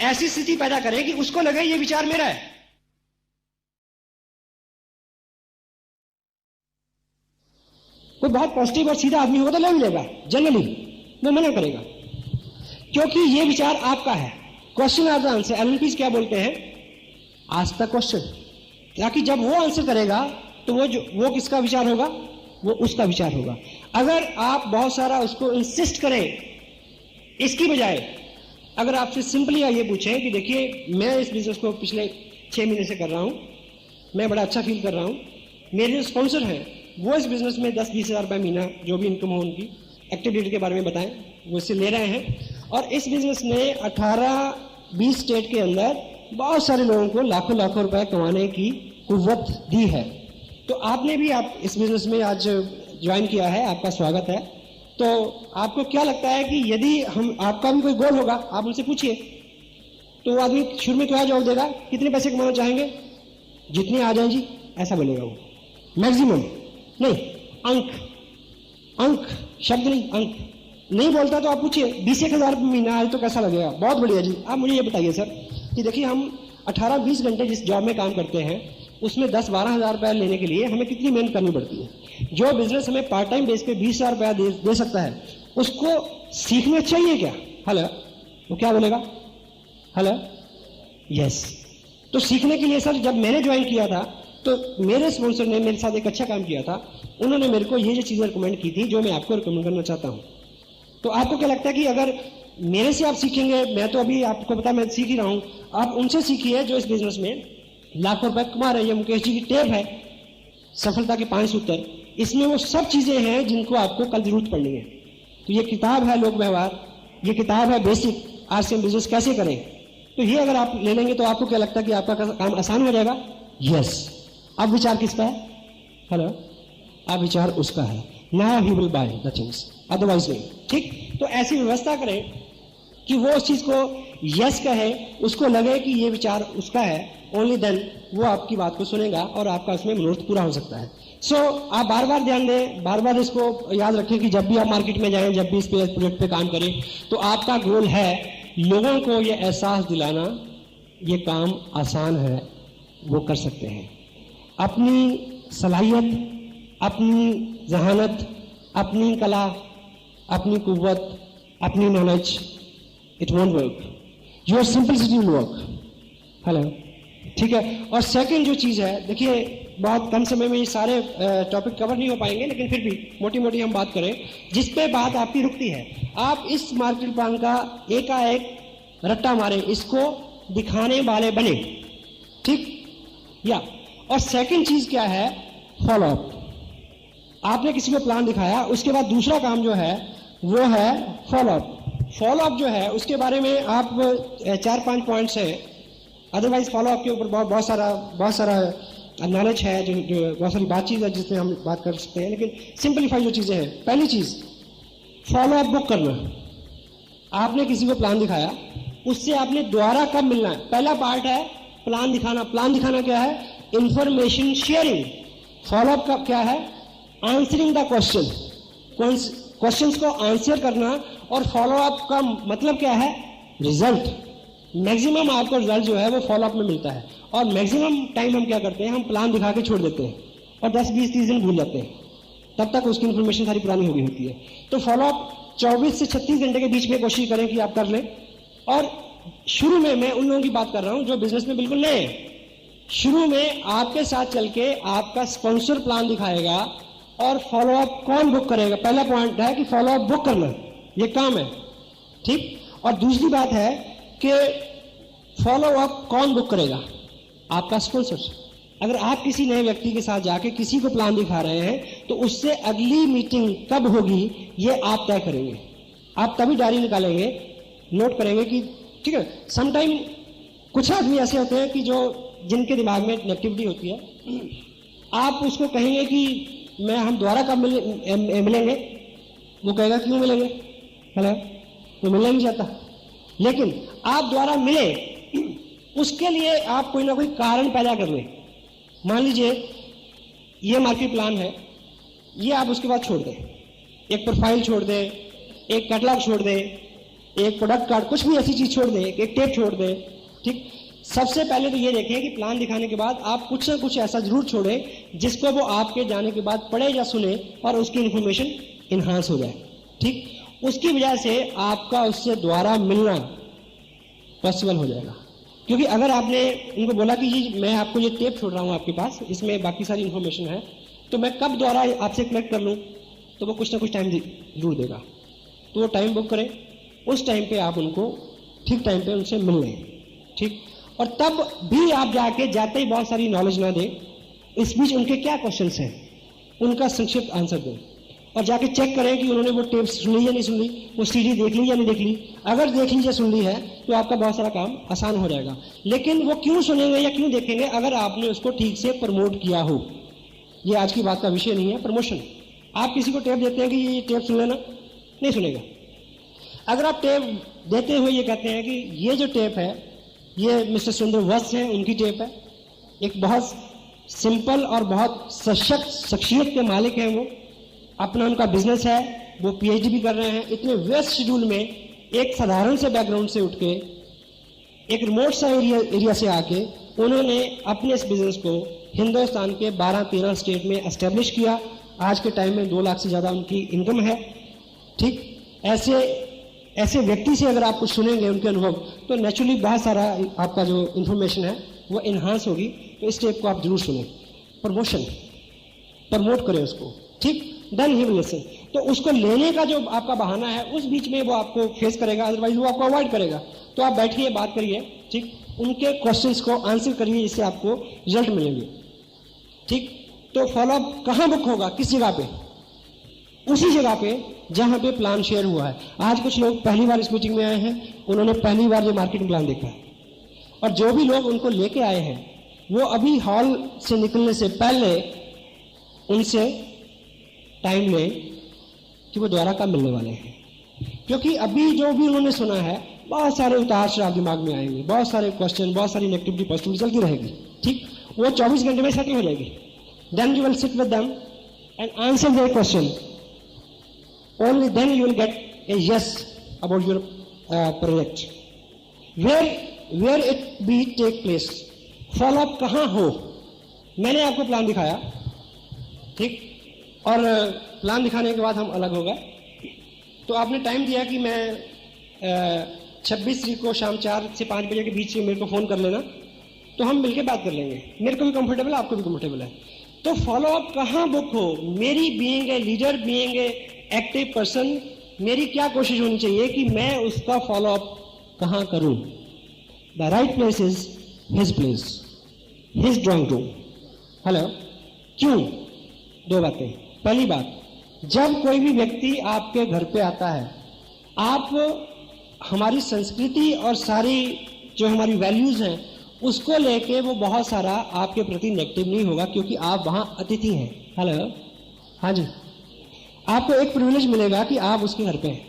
ऐसी स्थिति पैदा करें कि उसको लगे ये विचार मेरा है। कोई बहुत पॉजिटिव और सीधा आदमी होगा तो ले लेगा, जनरली वो मना करेगा, क्योंकि ये विचार आपका है। Question are the answer. Allan Pease क्या बोलते हैं? आस्क द क्वेश्चन, ताकि जब वो आंसर करेगा तो वो किसका विचार होगा? वो उसका विचार होगा। अगर आप बहुत सारा उसको इंसिस्ट करें, इसकी बजाय अगर आपसे सिंपली ये पूछें कि देखिए मैं इस बिजनेस को पिछले 6 महीने से कर रहा हूं, मैं बड़ा अच्छा फील कर रहा हूं, मेरे जो स्पॉन्सर हैं वो इस बिजनेस में 10-20 हज़ार रुपये महीना जो भी इनकम हो उनकी एक्टिविटी के बारे में बताएं, वो इससे ले रहे हैं। और इस बिजनेस ने 18-20 स्टेट के अंदर बहुत सारे लोगों को लाखों रुपए कमाने की कुव्वत दी है। तो आपने भी आप इस बिजनेस में आज ज्वाइन किया है, आपका स्वागत है। तो आपको क्या लगता है कि यदि आपका भी कोई गोल होगा, आप उनसे पूछिए, तो वो आदमी शुरू में क्या जवाब देगा? कितने पैसे कमाना चाहेंगे? जितने आ जाए जी, ऐसा बोलेगा वो। मैक्सिमम नहीं, अंक शब्द नहीं, अंक नहीं बोलता तो आप पूछिए 20,000 रुपये महीना आए तो कैसा लगेगा? बहुत बढ़िया जी। आप मुझे ये बताइए सर कि देखिए हम 18-20 घंटे जिस जॉब में काम करते हैं उसमें 10-12 हज़ार रुपया लेने के लिए हमें कितनी मेहनत करनी पड़ती है। जो बिजनेस हमें पार्ट टाइम बेस पे 20 हज़ार रुपया दे सकता है, उसको सीखना चाहिए क्या? हेलो, वो क्या बोलेगा? Hello, yes. तो सीखने के लिए सर जब मैंने ज्वाइन किया था तो मेरे स्पॉन्सर ने मेरे साथ एक अच्छा काम किया था। उन्होंने मेरे को ये जो चीज़ें रिकमेंड की थी जो मैं आपको रिकमेंड करना चाहता हूँ। तो आपको क्या लगता है कि अगर मेरे से आप सीखेंगे, मैं तो अभी आपको पता मैं सीख ही रहा हूँ, आप उनसे सीखिए जो इस बिजनेस में लाखों रुपए कमा रहे हैं। मुकेश जी की टेप है सफलता के 5 सूत्र, इसमें वो सब चीजें हैं जिनको आपको कल जरूरत पड़नी है। तो ये किताब है लोक व्यवहार, ये किताब है बेसिक आरसीएम बिजनेस कैसे करें। तो ये अगर आप ले लेंगे तो आपको क्या लगता है कि आपका काम आसान हो जाएगा? यस। अब विचार किसका है? हेलो, अब विचार उसका है। Now he will by the things, otherwise नहीं। ठीक। तो ऐसी व्यवस्था करें कि वो उस चीज को यस कहे, उसको लगे कि ये विचार उसका है, ओनली देन वो आपकी बात को सुनेगा और आपका उसमें मनोरथ पूरा हो सकता है। सो आप बार बार ध्यान दें, बार बार इसको याद रखें कि जब भी आप मार्केट में जाएं, जब भी इस प्रोजेक्ट पे काम करें, तो आपका गोल है लोगों को ये एहसास दिलाना ये काम आसान है, वो कर सकते हैं। अपनी सलाहियत, अपनी जहानत, अपनी कला, अपनी कुव्वत, अपनी knowledge, it won't work, your simplicity will work. Hello, ठीक है। और सेकंड जो चीज है, देखिए बहुत कम समय में ये सारे टॉपिक कवर नहीं हो पाएंगे, लेकिन फिर भी मोटी मोटी हम बात करें, जिस पे बात आपकी रुकती है, आप इस मार्केट प्लान का एकाएक रट्टा मारे, इसको दिखाने वाले बने, ठीक या। और सेकंड चीज क्या है, फॉलो अप। आपने किसी को प्लान दिखाया, उसके बाद दूसरा काम जो है वो है फॉलो अप। फॉलो अप जो है उसके बारे में आप 4-5 पॉइंट्स है, अदरवाइज फॉलो अप के ऊपर बहुत सारा नॉलेज है, जो बहुत सारी बातचीत है जिसमें हम बात कर सकते हैं, लेकिन सिंपलीफाई जो चीजें हैं, पहली चीज फॉलो अप बुक करना। आपने किसी को प्लान दिखाया, उससे आपने दोबारा कब मिलना है, पहला पार्ट है प्लान दिखाना। प्लान दिखाना क्या है, इंफॉर्मेशन शेयरिंग। फॉलो अप का क्या है, आंसरिंग द क्वेश्चंस को आंसर करना। और फॉलो अप का मतलब क्या है, रिजल्ट। मैक्सिमम आपको रिजल्ट जो है वो फॉलो अप में मिलता है, और मैक्सिमम टाइम हम क्या करते हैं, हम प्लान दिखा के छोड़ देते हैं और 10-20-30 दिन भूल जाते हैं, तब तक उसकी इन्फॉर्मेशन सारी पुरानी हो गई होती है। तो फॉलो अप 24 से 36 घंटे के बीच में कोशिश करें कि आप कर लें। और शुरू में मैं उन लोगों की बात कर रहा हूं जो बिजनेस में बिल्कुल नए हैं। शुरू में आपके साथ चल के आपका स्पॉन्सर प्लान दिखाएगा, और फॉलो अप कौन बुक करेगा, पहला पॉइंट है कि फॉलो अप बुक करना, ये काम है, ठीक। और दूसरी बात है कि फॉलो अप कौन बुक करेगा, आपका स्पॉन्सर। अगर आप किसी नए व्यक्ति के साथ जाके किसी को प्लान दिखा रहे हैं, तो उससे अगली मीटिंग कब होगी ये आप तय करेंगे। आप तभी डायरी निकालेंगे, नोट करेंगे कि ठीक है। समटाइम कुछ आदमी ऐसे होते हैं कि जिनके दिमाग में नेगेटिविटी होती है, आप उसको कहेंगे कि हम दोबारा कब मिलेंगे, वो कहेगा क्यों मिलेंगे, हेलो, वो मिलना नहीं चाहता। लेकिन आप दोबारा मिले, उसके लिए आप कोई ना कोई कारण पैदा कर लें। मान लीजिए ये मार्केट प्लान है, ये आप उसके बाद छोड़ दें, एक प्रोफाइल छोड़ दें, एक कैटलॉग छोड़ दें, एक प्रोडक्ट कार्ड, कुछ भी ऐसी चीज छोड़ दें, एक टेप छोड़ दें, ठीक। सबसे पहले तो ये देखें कि प्लान दिखाने के बाद आप कुछ ना कुछ ऐसा जरूर छोड़ें जिसको वो आपके जाने के बाद पढ़े या सुने और उसकी इंफॉर्मेशन इन्हांस हो जाए, ठीक। उसकी वजह से आपका उससे दोबारा मिलना पॉसिबल हो जाएगा। क्योंकि अगर आपने उनको बोला कि जी मैं आपको ये टेप छोड़ रहा हूँ आपके पास, इसमें बाकी सारी इंफॉर्मेशन है, तो मैं कब दोबारा आपसे कलेक्ट कर लूँ, तो वो कुछ ना कुछ टाइम जरूर देगा। तो वो टाइम बुक करें, उस टाइम पे आप उनको ठीक टाइम पे उनसे मिल लें, ठीक। और तब भी आप जाते ही बहुत सारी नॉलेज ना दें, इस बीच उनके क्या क्वेश्चंस हैं उनका संक्षिप्त आंसर दें, और जाके चेक करें कि उन्होंने वो टेप सुन ली या नहीं सुन ली, वो सीडी देख ली या नहीं देख ली। अगर देख ली या सुन ली है तो आपका बहुत सारा काम आसान हो जाएगा। लेकिन वो क्यों सुनेंगे या क्यों देखेंगे, अगर आपने उसको ठीक से प्रमोट किया हो। ये आज की बात का विषय नहीं है, प्रमोशन। आप किसी को टेप देते हैं कि ये टेप सुन लेना, नहीं सुनेगा। अगर आप टेप देते हुए ये कहते हैं कि ये जो टेप है ये मिस्टर सुंदर वत्स है, उनकी टेप है, एक बहुत सिंपल और बहुत सशक्त शख्सियत के मालिक हैं, वो अपना उनका बिजनेस है, वो पीएचडी भी कर रहे हैं, इतने व्यस्त शेड्यूल में एक साधारण से बैकग्राउंड से उठ के एक रिमोट सा एरिया से आके उन्होंने अपने इस बिजनेस को हिंदुस्तान के 12-13 स्टेट में एस्टेब्लिश किया। आज के टाइम में 2 लाख से ज़्यादा उनकी इनकम है, ठीक। ऐसे व्यक्ति से अगर आप कुछ सुनेंगे उनके अनुभव, तो नेचुरली बहुत सारा आपका जो इन्फॉर्मेशन है वो इन्हांस होगी। तो इस टेप को आप जरूर सुनें, प्रमोट करें उसको, ठीक। Then he will listen. तो उसको लेने का जो आपका बहाना है उस बीच में वो आपको फेस करेगा, अदरवाइज वो आपको अवॉइड करेगा। तो आप बैठिए, बात करिए, ठीक। उनके क्वेश्चंस को आंसर करिए, जिससे आपको रिजल्ट मिलेंगे, ठीक। तो फॉलोअप कहाँ बुक होगा, किस जगह पे, उसी जगह पे जहां पे प्लान शेयर हुआ है। आज कुछ लोग पहली बार इस मीटिंग में आए हैं, उन्होंने पहली बार ये मार्केटिंग प्लान देखा है, और जो भी लोग उनको लेके आए हैं वो अभी हॉल से निकलने से पहले उनसे टाइम लें कि वो दोबारा कब मिलने वाले हैं। क्योंकि अभी जो भी उन्होंने सुना है, बहुत सारे उतार चढ़ाव दिमाग में आएंगे, बहुत सारे क्वेश्चन, बहुत सारी नेगेटिविटी पॉजिटिविटी चलती रहेगी, ठीक। वो 24 घंटे में सेटल हो जाएगी। Then you will sit with them and answer their question. Only then you will get a yes about your project. Where it be take place. Follow up कहाँ हो। मैंने आपको प्लान दिखाया, ठीक, और प्लान दिखाने के बाद हम अलग हो गए। तो आपने टाइम दिया कि मैं 26 तारीख को शाम 4 से 5 बजे के बीच में मेरे को फ़ोन कर लेना, तो हम मिलकर बात कर लेंगे, मेरे को भी कंफर्टेबल है, आपको भी कंफर्टेबल है। तो फॉलो अप कहाँ बुक हो, मेरी being a leader, being a active person, मेरी क्या कोशिश होनी चाहिए कि मैं उसका फॉलो अप कहाँ करूं। The right place is his place, his drawing room. Hello, क्यों? दो बातें। पहली बात, जब कोई भी व्यक्ति आपके घर पे आता है, आप हमारी संस्कृति और सारी जो हमारी वैल्यूज हैं उसको लेके वो बहुत सारा आपके प्रति नेगेटिव नहीं होगा, क्योंकि आप वहां अतिथि हैं। हेलो, हाँ जी, आपको एक प्रिविलेज मिलेगा कि आप उसके घर पे हैं।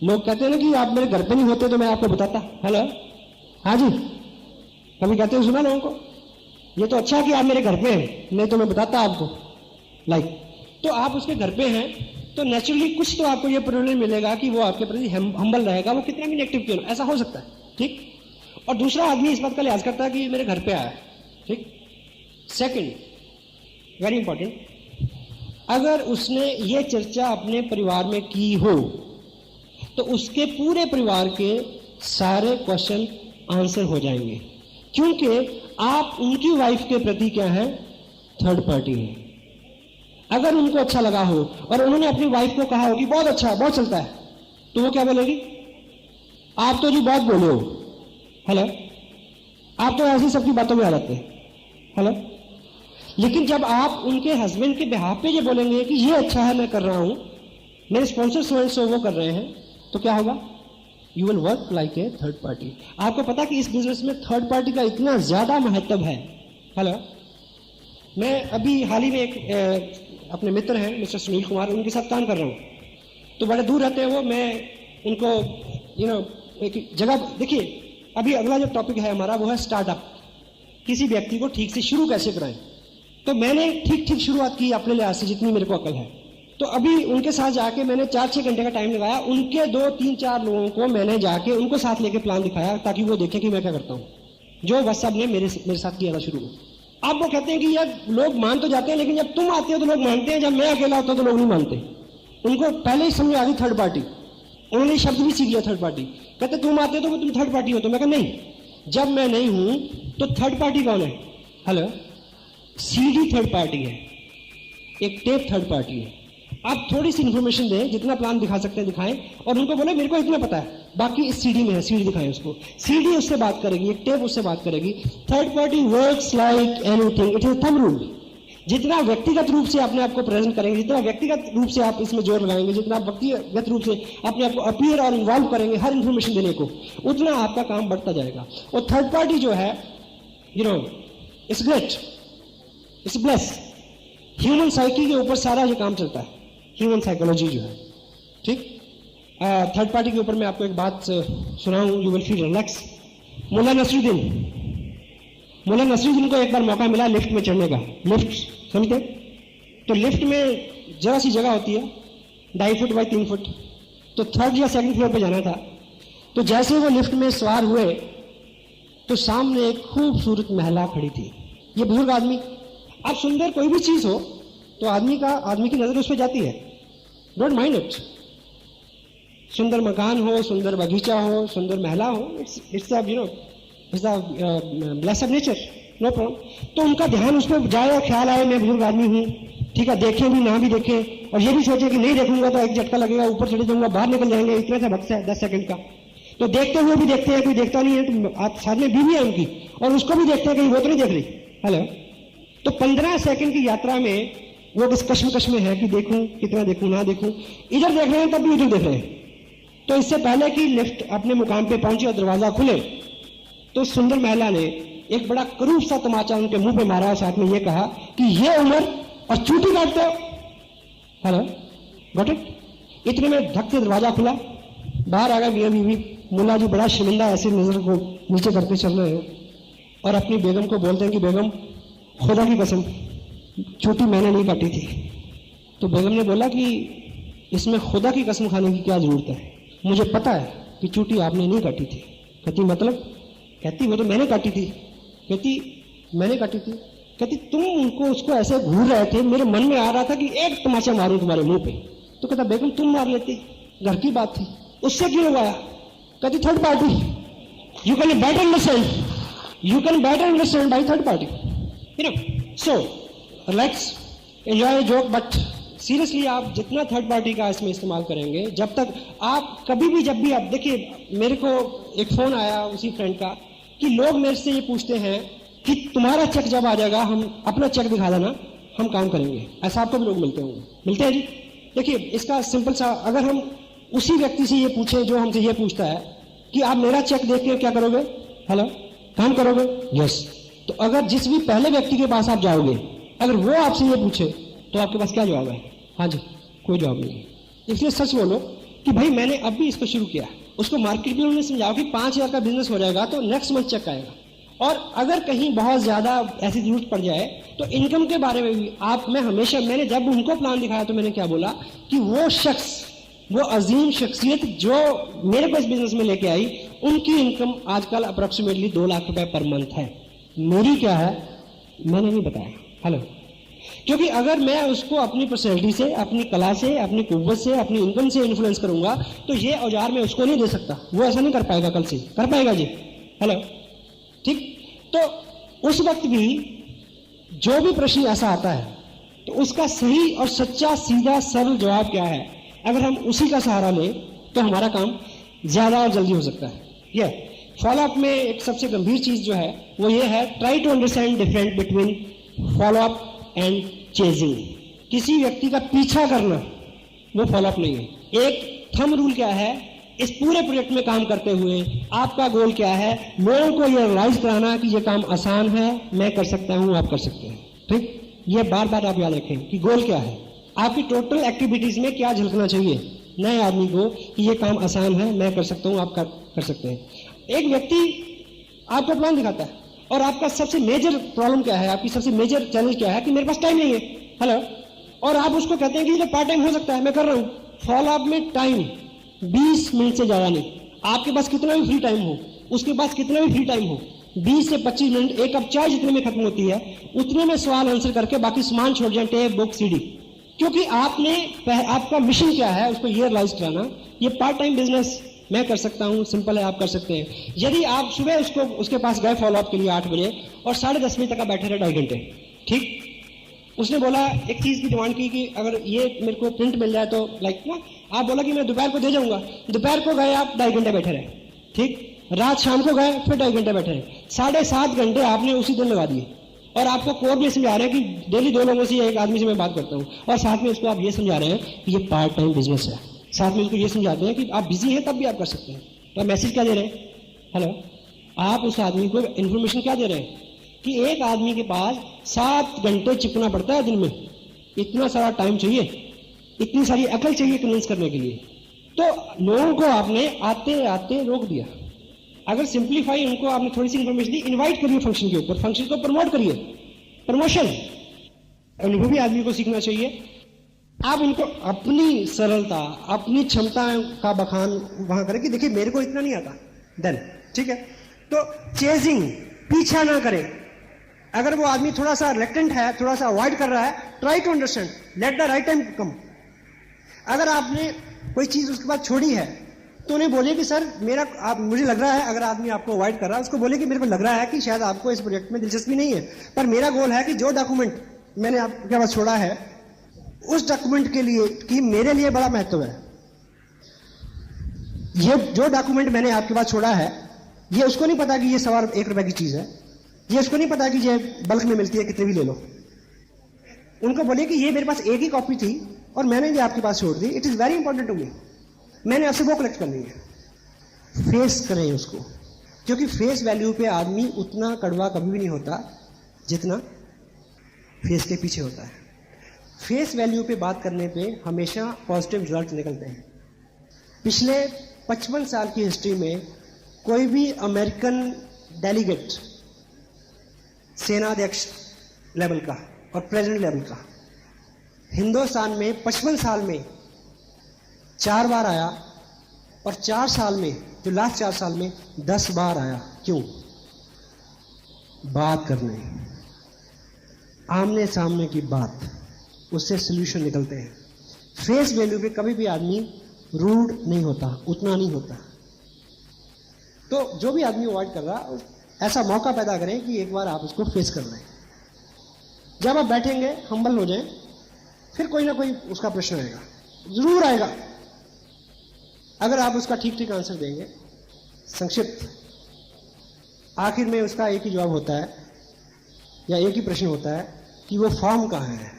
लोग कहते हैं ना कि आप मेरे घर पे नहीं होते तो मैं आपको बताता। हेलो, हाँ जी, कभी कहते हो, सुना लोगों को, ये तो अच्छा कि आप मेरे घर पे हैं, नहीं तो मैं बताता आपको। तो आप उसके घर पे हैं तो नेचुरली कुछ तो आपको ये प्रिविलेज मिलेगा कि वो आपके प्रति हम्बल रहेगा, वो कितना भी नेगेटिव क्यों ना, ऐसा हो सकता है, ठीक। और दूसरा आदमी इस बात का लिहाज करता है कि मेरे घर पे आया है, ठीक। सेकंड, वेरी इंपॉर्टेंट, अगर उसने ये चर्चा अपने परिवार में की हो तो उसके पूरे परिवार के सारे क्वेश्चन आंसर हो जाएंगे, क्योंकि आप उनकी वाइफ के प्रति क्या है, थर्ड पार्टी है। अगर उनको अच्छा लगा हो और उन्होंने अपनी वाइफ को कहा हो कि बहुत अच्छा है, बहुत चलता है, तो वो क्या बोलेगी, आप तो जी बहुत बोले हो। हेलो, आप तो ऐसी सबकी बातों में आ जाते हैं। हेलो, लेकिन जब आप उनके हस्बैंड के बिहाफ पे ये बोलेंगे कि ये अच्छा है, मैं कर रहा हूं, मेरे स्पॉन्सर सो वो कर रहे हैं, तो क्या होगा, you will work like a third party. आपको पता कि इस बिजनेस में थर्ड पार्टी का इतना ज्यादा महत्व है। हेलो, मैं अभी हाल ही में एक अपने मित्र हैं मिस्टर सुनील कुमार, उनके साथ काम कर रहा हूँ, तो बड़े दूर रहते हैं वो, मैं उनको एक जगह, देखिए अभी अगला जो टॉपिक है हमारा वो है स्टार्टअप, किसी व्यक्ति को ठीक से शुरू कैसे कराएं। तो मैंने ठीक शुरुआत की अपने लिहाज से जितनी मेरे को अकल है। तो अभी उनके साथ जाके मैंने 4-6 घंटे का टाइम लगाया, उनके 2-3-4 लोगों को मैंने जाके उनको साथ लेके प्लान दिखाया ताकि वो देखें कि मैं क्या करता हूँ, जो बस सब ने मेरे साथ किया था शुरू में। अब वो कहते हैं कि यार लोग मान तो जाते हैं, लेकिन जब तुम आते हो तो लोग मानते हैं, जब मैं अकेला होता तो लोग नहीं मानते। उनको पहले ही समझ आ गई थर्ड पार्टी, उन्होंने शब्द भी सीख लिया थर्ड पार्टी। कहते तुम आते हो तो तुम थर्ड पार्टी हो, तो मैं कहा नहीं, जब मैं नहीं हूं तो थर्ड पार्टी कौन है। हेलो, सीडी थर्ड पार्टी है, एक टेप थर्ड पार्टी है। आप थोड़ी सी इंफॉर्मेशन दें, जितना प्लान दिखा सकते हैं दिखाएं, और उनको बोले मेरे को इतना पता है, बाकी इस सीडी में है, सीडी दिखाएं उसको, सीडी उससे बात करेगी, एक टेप उससे बात करेगी। Third party works like anything, it is thumb rule. जितना व्यक्तिगत रूप से अपने आप को प्रेजेंट करेंगे, जितना व्यक्तिगत रूप से आप इसमें जोर लगाएंगे, जितना व्यक्तिगत रूप से अपने आप को अपीयर और इन्वॉल्व करेंगे हर इंफॉर्मेशन देने को, उतना आपका काम बढ़ता जाएगा। और थर्ड पार्टी जो है, it's great, it's bless. Human psyche के ऊपर सारा ये काम चलता है, ह्यूमन साइकोलॉजी जो है, ठीक। थर्ड पार्टी के ऊपर मैं आपको एक बात सुनाऊं, you will feel relax. Mulla Nasruddin को एक बार मौका मिला लिफ्ट में चढ़ने का। लिफ्ट समझते, तो लिफ्ट में जरा सी जगह होती है, 2.5 फुट बाई 3 फुट, तो थर्ड या सेकंड फ्लोर पे जाना था। तो जैसे वो लिफ्ट में सवार हुए तो सामने एक खूबसूरत महिला खड़ी थी। ये बुजुर्ग आदमी, अब सुंदर कोई भी चीज हो तो आदमी की नजर उस पर जाती है, डोंट माइंड इट। सुंदर मकान हो, सुंदर बगीचा हो, सुंदर महिला हो, it's bless of nature, no problem. तो उनका ध्यान उस पर जाए, ख्याल आए मैं बुजुर्ग आदमी हूँ, ठीक है, देखें भी ना भी देखें, और ये भी सोचे कि नहीं देखूंगा तो एक झटका लगेगा, ऊपर चले जाऊंगा, बाहर निकल जाएंगे, इतना सा वक्त है 10 सेकंड का। तो देखते हुए भी देखते हैं, कोई देखता नहीं है, तो आप साथ में बीवी है उनकी, और उसको भी देखते हैं कहीं वो तो नहीं देख रही। हेलो, तो 15 सेकंड की यात्रा में वो किस कश्मकश में है कि देखूं, कितना देखूं, ना देखूं, इधर देख रहे हैं तब भी उधर देख रहे हैं। तो इससे पहले कि लिफ्ट अपने मुकाम पे पहुंचे और दरवाजा खुले, तो सुंदर महिला ने एक बड़ा करूब सा तमाचा उनके मुंह पे मारा, साथ में ये कहा कि ये उम्र और चूटी काटते हो। Hello, got it. इतने में धक से दरवाजा खुला, बाहर आ गए मियां बीवी। मुल्ला जी बड़ा शर्मिंदा ऐसे नजर को नीचे करते चल रहे हैं और अपनी बेगम को बोलते हैं कि बेगम खुदा की कसम चोटी मैंने नहीं काटी थी। तो बेगम ने बोला कि इसमें खुदा की कसम खाने की क्या जरूरत है, मुझे पता है कि चोटी आपने नहीं काटी थी। कहती मतलब? कहती वो तो मैंने काटी थी। कहती मैंने काटी थी? कहती तुम उनको उसको ऐसे घूर रहे थे, मेरे मन में आ रहा था कि एक तमाचा मारूं तुम्हारे मुंह पे। तो कहता बेगम तुम मार लेती, घर की बात थी, उससे क्यों लगाया? कहती third party, you can better understand, You can better understand by third party. So let's enjoy a joke, but seriously आप जितना थर्ड पार्टी का इसमें इस्तेमाल करेंगे, जब तक आप कभी भी जब भी आप देखिए, मेरे को एक फोन आया उसी फ्रेंड का कि लोग मेरे से ये पूछते हैं कि तुम्हारा चेक जब आ जाएगा हम अपना चेक दिखा देना, हम काम करेंगे। ऐसा आपको भी लोग मिलते होंगे, मिलते हैं जी। देखिए इसका सिंपल सा, अगर हम उसी व्यक्ति से ये पूछें जो हमसे ये पूछता है कि आप मेरा चेक देख के क्या करोगे, हेलो काम करोगे, यस, तो अगर जिस भी पहले व्यक्ति के पास आप जाओगे, अगर वो आपसे ये पूछे तो आपके पास क्या जवाब है? हाँ जी, कोई जवाब नहीं है। इसलिए सच बोलो कि भाई मैंने अभी इसको शुरू किया, उसको मार्केट में उन्होंने समझाओ कि 5,000 का बिजनेस हो जाएगा तो नेक्स्ट मंथ चेक आएगा। और अगर कहीं बहुत ज्यादा ऐसी जरूरत पड़ जाए तो इनकम के बारे में भी मैंने जब उनको प्लान दिखाया तो मैंने क्या बोला कि वो शख्स, वो अजीम शख्सियत जो मेरे पास बिजनेस में लेके आई, उनकी इनकम आजकल अप्रोक्सीमेटली 2 लाख रुपए पर मंथ है। मेरी क्या है मैंने नहीं बताया, हेलो, क्योंकि अगर मैं उसको अपनी पर्सनैलिटी से, अपनी कला से, अपनी कुव्वत से, अपनी इनकम से इन्फ्लुएंस करूंगा तो ये औजार मैं उसको नहीं दे सकता, वो ऐसा नहीं कर पाएगा, कल से कर पाएगा जी, हेलो, ठीक। तो उस वक्त भी जो भी प्रश्न ऐसा आता है तो उसका सही और सच्चा सीधा सरल जवाब क्या है, अगर हम उसी का सहारा लें तो हमारा काम ज्यादा और जल्दी हो सकता है। ये फॉलोअप में एक सबसे गंभीर चीज जो है वो ये है, try to understand difference between follow up and chasing. किसी व्यक्ति का पीछा करना वो फॉलोअप नहीं है। एक थंब रूल क्या है, इस पूरे प्रोजेक्ट में काम करते हुए आपका गोल क्या है, लोगों को ये रियलाइज कराना कि ये काम आसान है, मैं कर सकता हूं, आप कर सकते हैं, ठीक। ये बार बार आप याद रखें कि गोल क्या है, आपकी टोटल एक्टिविटीज में क्या झलकना चाहिए नए आदमी को कि ये काम आसान है, मैं कर सकता हूं, आप कर सकते हैं। एक व्यक्ति आपको प्लान दिखाता है और आपका सबसे मेजर प्रॉब्लम क्या है, आपकी सबसे मेजर चैलेंज क्या है कि मेरे पास टाइम नहीं है, हेलो, और आप उसको कहते हैं कि ये पार्ट टाइम हो सकता है, मैं कर रहा हूं। फॉलो अप में टाइम 20 मिनट से ज्यादा नहीं, आपके पास कितना भी फ्री टाइम हो, उसके पास कितना भी फ्री टाइम हो, 20 से 25 मिनट, एक कप चाय जितने में खत्म होती है उतने में सवाल आंसर करके बाकी सामान छोड़ जाए, टेप बुक सीडी, क्योंकि आपका मिशन क्या है उसको ये रियलाइज कराना, ये पार्ट टाइम बिजनेस मैं कर सकता हूं, सिंपल है, आप कर सकते हैं। यदि आप सुबह उसके पास गए फॉलोअप के लिए 8 बजे और 10:30 बजे तक आप बैठे रहे 2.5 घंटे, ठीक, उसने बोला एक चीज की डिमांड की कि अगर ये मेरे को प्रिंट मिल जाए तो लाइक ना, आप बोला कि मैं दोपहर को दे जाऊंगा, दोपहर को गए आप 2.5 घंटे बैठे रहे, ठीक, रात शाम को गए फिर 2.5 घंटे बैठे रहे, 7.5 घंटे आपने उसी दिन लगा दिए। और आपको कोर भी समझा रहे हैं कि डेली 2 लोगों से, एक आदमी से मैं बात करता हूँ, और साथ में उसको आप ये समझा रहे हैं कि ये पार्ट टाइम बिजनेस है, साथ में उसको ये समझाते हैं कि आप बिजी हैं तब भी आप कर सकते हैं। तो आप मैसेज क्या दे रहे हैं, हेलो, आप उस आदमी को इन्फॉर्मेशन क्या दे रहे हैं कि एक आदमी के पास 7 घंटे चिपकना पड़ता है दिन में, इतना सारा टाइम चाहिए, इतनी सारी अकल चाहिए कन्विंस करने के लिए। तो लोगों को आपने आते आते रोक दिया। अगर सिंप्लीफाई उनको आपने थोड़ी सी इंफॉर्मेशन दी, इनवाइट करिए फंक्शन के ऊपर, फंक्शन को प्रमोट करिए, प्रमोशन। अनुभवी आदमी को सीखना चाहिए, आप उनको अपनी सरलता, अपनी क्षमता का बखान वहां करें कि देखिए मेरे को इतना नहीं आता, देन ठीक है। तो चेजिंग, पीछा ना करें। अगर वो आदमी थोड़ा सा रिलेक्टेंट है, थोड़ा सा अवॉइड कर रहा है, try to understand, let the right time come. अगर आपने कोई चीज उसके बाद छोड़ी है तो उन्हें बोलिए कि सर मुझे लग रहा है, अगर आदमी आपको अवॉइड कर रहा है उसको बोलिए कि मेरे को लग रहा है कि शायद आपको इस प्रोजेक्ट में दिलचस्पी नहीं है, पर मेरा गोल है कि जो डॉक्यूमेंट मैंने आपके पास छोड़ा है उस डॉक्यूमेंट के लिए कि मेरे लिए बड़ा महत्व है। ये जो डॉक्यूमेंट मैंने आपके पास छोड़ा है, ये उसको नहीं पता कि ये 1.25 रुपए की चीज है, ये उसको नहीं पता कि ये बल्क में मिलती है, कितने भी ले लो। उनको बोलिए कि ये मेरे पास एक ही कॉपी थी और मैंने ये आपके पास छोड़ दी, it is very important to me, मैंने आपसे वो कलेक्ट करनी है। फेस करें उसको, क्योंकि फेस वैल्यू पे आदमी उतना कड़वा कभी भी नहीं होता जितना फेस के पीछे होता है। फेस वैल्यू पे बात करने पे हमेशा पॉजिटिव रिजल्ट निकलते हैं। पिछले 55 साल की हिस्ट्री में कोई भी अमेरिकन डेलीगेट, सेनाध्यक्ष लेवल का और प्रेसिडेंट लेवल का, हिंदुस्तान में 55 साल में 4 बार आया, और 4 साल में, जो लास्ट 4 साल में 10 बार आया। क्यों? बात करने, आमने सामने की बात, उससे सोल्यूशन निकलते हैं। फेस वैल्यू पे कभी भी आदमी रूड नहीं होता, उतना नहीं होता। तो जो भी आदमी अवॉइड कर रहा, ऐसा मौका पैदा करें कि एक बार आप उसको फेस कर लें। जब आप बैठेंगे, हम्बल हो जाएं, फिर कोई ना कोई उसका प्रश्न आएगा, जरूर आएगा। अगर आप उसका ठीक ठीक आंसर देंगे, संक्षिप्त, आखिर में उसका एक ही जवाब होता है या एक ही प्रश्न होता है कि वो फॉर्म कहाँ है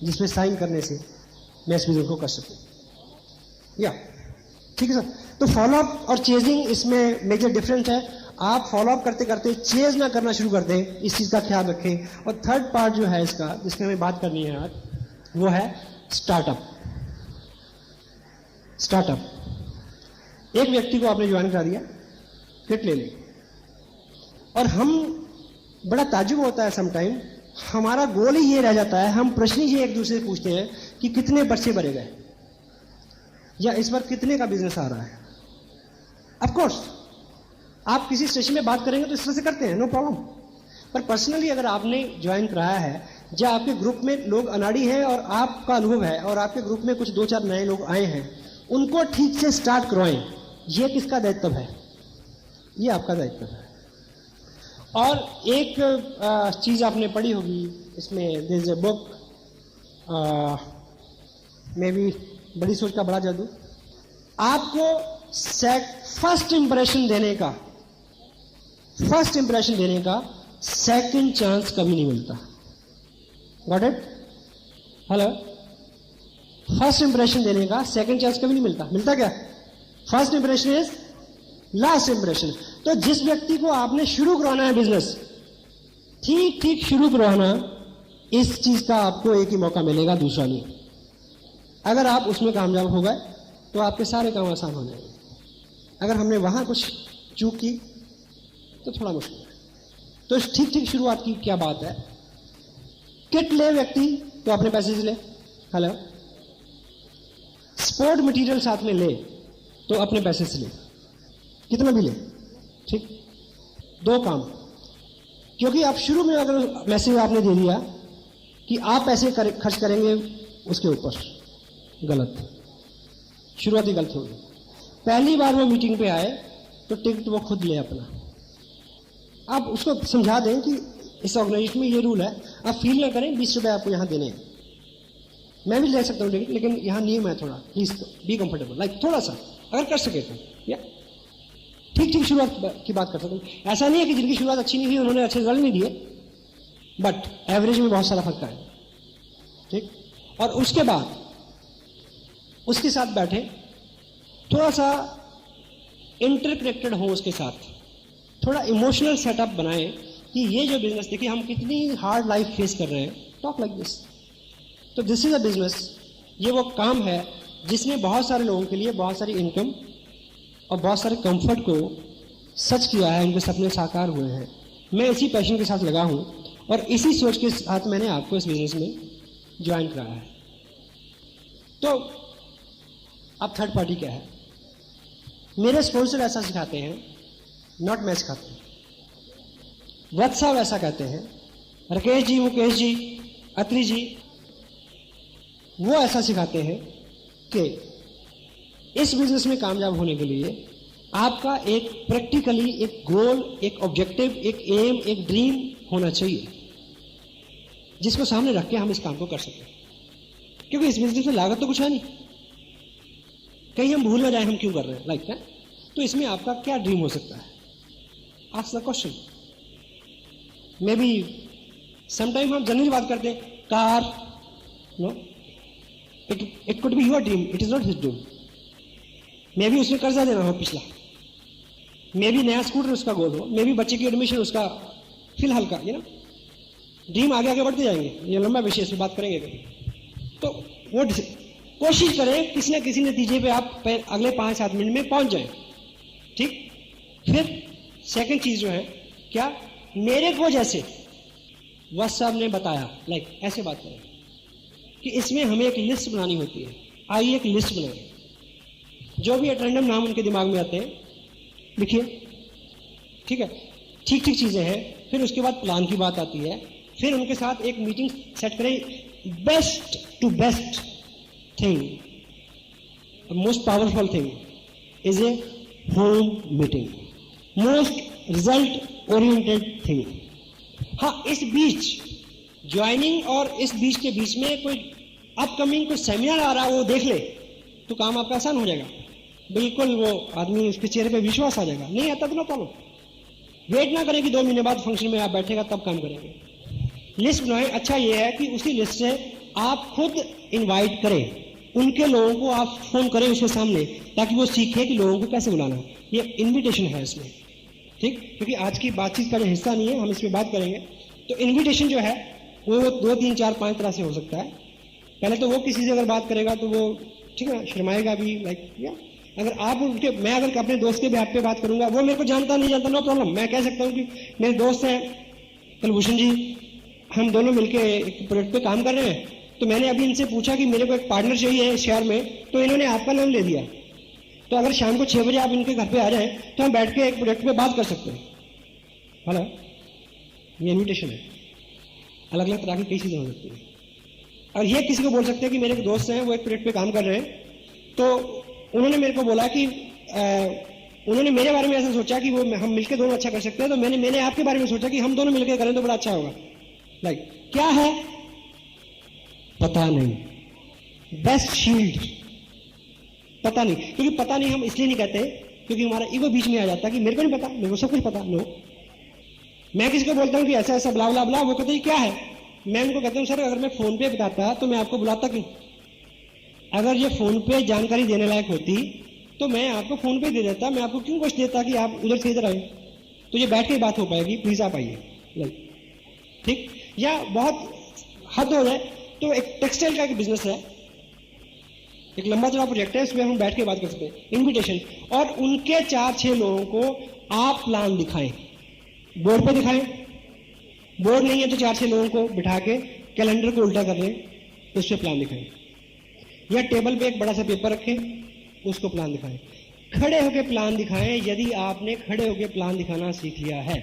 जिसमें साइन करने से मैं इस बिजनेस को कर सकूं। या ठीक है सर। तो फॉलोअप और चेजिंग इसमें मेजर डिफरेंस है। आप फॉलोअप करते करते चेज ना करना शुरू कर दें, इस चीज का ख्याल रखें। और थर्ड पार्ट जो है इसका, जिसमें हमें बात करनी है आज, वो है स्टार्टअप। स्टार्टअप, एक व्यक्ति को आपने ज्वाइन करा दिया, किट ले ली, और हम बड़ा ताज्जुब होता है समटाइम, हमारा गोल ही ये रह जाता है, हम प्रश्न ही एक दूसरे से पूछते हैं कि कितने पर्चे भरे गए या इस बार कितने का बिजनेस आ रहा है। ऑफ कोर्स आप किसी स्टेशन में बात करेंगे तो इस तरह से करते हैं, नो प्रॉब्लम। पर पर्सनली अगर आपने ज्वाइन कराया है या आपके ग्रुप में लोग अनाड़ी हैं और आपका अनुभव है और आपके ग्रुप में कुछ 2-4 नए लोग आए हैं, उनको ठीक से स्टार्ट करवाएं। ये किसका दायित्व है? ये आपका दायित्व है। और एक चीज आपने पढ़ी होगी इसमें, there is a book, maybe बड़ी सोच का बड़ा जादू। आपको फर्स्ट इंप्रेशन देने का सेकंड चांस कभी नहीं मिलता। Got it? Hello? First impression देने का सेकंड चांस कभी नहीं मिलता। मिलता क्या? First impression is last impression. तो जिस व्यक्ति को आपने शुरू करवाना है बिजनेस, ठीक ठीक शुरू करवाना, इस चीज का आपको एक ही मौका मिलेगा, दूसरा नहीं। अगर आप उसमें कामयाब हो गए तो आपके सारे काम आसान हो जाएंगे। अगर हमने वहां कुछ चूक की तो थोड़ा मुश्किल है। तो ठीक ठीक शुरुआत की क्या बात है? किट ले व्यक्ति तो अपने पैसे से ले। हेलो? स्पोर्ट मटेरियल साथ में ले तो अपने पैसे से ले, कितना भी ले, ठीक। 2 काम, क्योंकि आप शुरू में अगर मैसेज आपने दे दिया कि आप पैसे खर्च करेंगे उसके ऊपर, गलत, शुरुआती गलत होगी। पहली बार वो मीटिंग पे आए तो टिकट वो खुद ले अपना। आप उसको समझा दें कि इस ऑर्गेनाइजेशन में ये रूल है, आप फील ना करें 20 रुपए आपको यहाँ देने हैं। मैं भी ले सकता हूँ टिकट, लेकिन यहाँ नियम है थोड़ा, प्लीज बी कंफर्टेबल, लाइक थोड़ा सा अगर कर सके तो। या ठीक ठीक शुरुआत की बात कर सकते हैं। ऐसा नहीं है कि जिनकी शुरुआत अच्छी नहीं हुई उन्होंने अच्छे रिजल्ट नहीं दिए, बट एवरेज में बहुत सारा फर्क आया, ठीक। और उसके बाद उसके साथ बैठे, थोड़ा सा इंटरकनेक्टेड हो उसके साथ, थोड़ा इमोशनल सेटअप बनाए कि ये जो बिजनेस, देखिए हम कितनी हार्ड लाइफ फेस कर रहे हैं, टॉक लाइक दिस। तो दिस इज अ बिजनेस, ये वो काम है जिसने बहुत सारे लोगों के लिए बहुत सारी इनकम और बहुत सारे कंफर्ट को सच किया है, उनके सपने साकार हुए हैं। मैं इसी पैशन के साथ लगा हूं और इसी सोच के साथ मैंने आपको इस बिजनेस में ज्वाइन कराया है। तो अब थर्ड पार्टी क्या है? मेरे स्पॉन्सर ऐसा सिखाते हैं, नॉट मैं सिखाता हूं। वत्स साहब ऐसा कहते हैं, राकेश जी, मुकेश जी, अत्री जी, वो ऐसा सिखाते हैं कि इस बिजनेस में कामयाब होने के लिए आपका एक प्रैक्टिकली एक गोल, एक ऑब्जेक्टिव, एक एम, एक ड्रीम होना चाहिए, जिसको सामने रख के हम इस काम को कर सकते हैं। क्योंकि इस बिजनेस में लागत तो कुछ है नहीं, कहीं हम भूल ना जाए हम क्यों कर रहे हैं, लाइक दैट। तो इसमें आपका क्या ड्रीम हो सकता है? Ask the question. Maybe sometime हम जनरली बात करते हैं, car, no, it could be your dream, it is not his dream. Maybe उसने कर्जा देना हो पिछला, मे बी नया स्कूटर उसका गोल हो, मे बी बच्चे की एडमिशन उसका फिलहाल का, ये ना, ड्रीम आगे आगे बढ़ते जाएंगे, ये लंबा विषय, इसमें बात करेंगे कभी। तो वो कोशिश करें किसी न किसी नतीजे पे आप अगले 5-7 मिनट में पहुंच जाएं, ठीक। फिर सेकंड चीज जो है क्या, मेरे को जैसे वत्स साहब ने बताया, लाइक ऐसे बात करें कि इसमें हमें एक लिस्ट बनानी होती है। आइए एक लिस्ट बनाएं, जो भी रैंडम नाम उनके दिमाग में आते हैं लिखिए, ठीक है। ठीक ठीक चीजें हैं। फिर उसके बाद प्लान की बात आती है, फिर उनके साथ एक मीटिंग सेट करें। Best to best thing, most powerful thing is a home meeting. Most result oriented thing. हाँ, इस बीच ज्वाइनिंग और इस बीच के बीच में कोई अपकमिंग कोई सेमिनार आ रहा है वो देख ले तो काम आपका आसान हो जाएगा। बिल्कुल वो आदमी उसके चेहरे पे विश्वास आ जाएगा। नहीं आता तो नो प्रॉब्लम, वेट ना करें कि 2 महीने बाद फंक्शन में आप बैठेगा तब काम करेंगे। लिस्ट बनाए। अच्छा ये है कि उसी लिस्ट से आप खुद इनवाइट करें, उनके लोगों को आप फोन करें उसके सामने, ताकि वो सीखे कि लोगों को कैसे बुलाना है। ये इनविटेशन है इसमें, ठीक, क्योंकि आज की बातचीत का जो हिस्सा नहीं है, हम इसमें बात करेंगे। तो इनविटेशन जो है वो 2, 3, 4, 5 तरह से हो सकता है। पहले तो वो किसी से अगर बात करेगा तो वो ठीक है शर्माएगा भी, लाइक या अगर आप उनके, मैं अगर अपने दोस्त के बेहाफ पे बात करूंगा, वो मेरे को जानता नहीं जानता, नो प्रॉब्लम। मैं कह सकता हूँ कि मेरे दोस्त हैं कुलभूषण जी, हम दोनों मिलके एक प्रोजेक्ट पे काम कर रहे हैं, तो मैंने अभी इनसे पूछा कि मेरे को एक पार्टनर चाहिए है शहर में, तो इन्होंने आपका नाम ले दिया। तो अगर शाम को 6 बजे आप इनके घर पे आ जाए तो हम बैठ के एक प्रोजेक्ट पे बात कर सकते हैं। हेलो, ये इन्विटेशन है। अलग अलग तरह की कई चीजें हो सकती है। और ये किसी को बोल सकते हैं कि मेरे दोस्त हैं वो एक प्रोजेक्ट पे काम कर रहे हैं, तो उन्होंने मेरे को बोला कि उन्होंने मेरे बारे में ऐसा सोचा कि वो हम मिलकर दोनों अच्छा कर सकते हैं, तो मैंने आपके बारे में सोचा कि हम दोनों मिलकर करें तो बड़ा अच्छा होगा। लाइक क्या है पता नहीं, बेस्ट शील्ड पता नहीं। क्योंकि पता नहीं हम इसलिए नहीं कहते क्योंकि हमारा ईगो बीच में आ जाता है कि मेरे को नहीं पता, मेरे को सब कुछ पता। नो, मैं किसी को बोलता हूं कि ऐसा ऐसा ब्ला ब्ला ब्ला, वो कहते हैं क्या है। मैं उनको कहता हूं सर अगर मैं फोन पे बताता तो मैं आपको बुलाता क्यों? अगर ये फोन पे जानकारी देने लायक होती तो मैं आपको फोन पे दे देता, मैं आपको क्यों कुछ देता कि आप उधर से इधर आए। तो ये बैठ के बात हो पाएगी, प्लीज आप आइए, ठीक। या बहुत हद हो जाए तो एक टेक्सटाइल का एक बिजनेस है, एक लंबा चौड़ा प्रोजेक्ट है, उसमें हम बैठ के बात कर सकते हैं। इन्विटेशन, और उनके 4-6 लोगों को आप प्लान दिखाएं, बोर्ड पे दिखाएं। बोर्ड नहीं है तो 4-6 लोगों को बिठा के कैलेंडर को उल्टा कर लें, उस पर प्लान दिखाएं। या टेबल पे एक बड़ा सा पेपर रखें, उसको प्लान दिखाएं। खड़े होकर प्लान दिखाएं। यदि आपने खड़े होकर प्लान दिखाना सीख लिया है,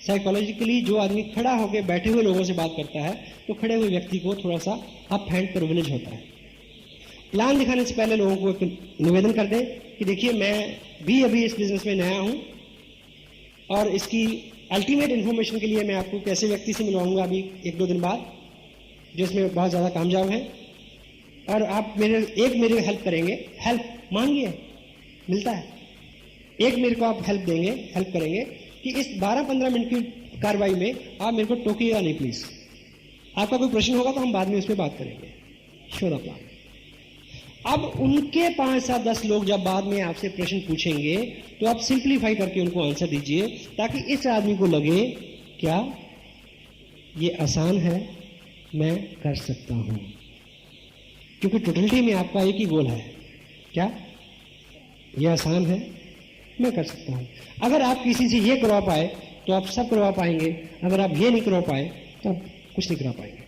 साइकोलॉजिकली जो आदमी खड़ा होकर बैठे हुए लोगों से बात करता है तो खड़े हुए व्यक्ति को थोड़ा सा अप हैंड प्रिविलेज होता है। प्लान दिखाने से पहले लोगों को एक निवेदन कर दें कि देखिए मैं भी अभी इस बिजनेस में नया हूं और इसकी अल्टीमेट इन्फॉर्मेशन के लिए मैं आपको कैसे व्यक्ति से मिलवाऊंगा अभी 1-2 दिन बाद, जो इसमें बहुत ज्यादा कामयाब है, और आप मेरे हेल्प करेंगे। हेल्प मांगिए, मिलता है। एक मेरे को आप हेल्प देंगे, हेल्प करेंगे कि इस 12-15 मिनट की कार्रवाई में आप मेरे को टोकिएगा नहीं प्लीज। आपका कोई प्रश्न होगा तो हम बाद में उस पर बात करेंगे। Show the plan. अब उनके 5-7-10 लोग जब बाद में आपसे प्रश्न पूछेंगे तो आप सिंप्लीफाई करके उनको आंसर दीजिए, ताकि इस आदमी को लगे क्या ये आसान है, मैं कर सकता हूं। क्योंकि टोटलिटी में आपका एक ही गोल है, क्या ये आसान है, मैं कर सकता हूं। अगर आप किसी से ये करवा पाए तो आप सब करवा पाएंगे, अगर आप ये नहीं करवा पाए तो आप कुछ नहीं करा पाएंगे।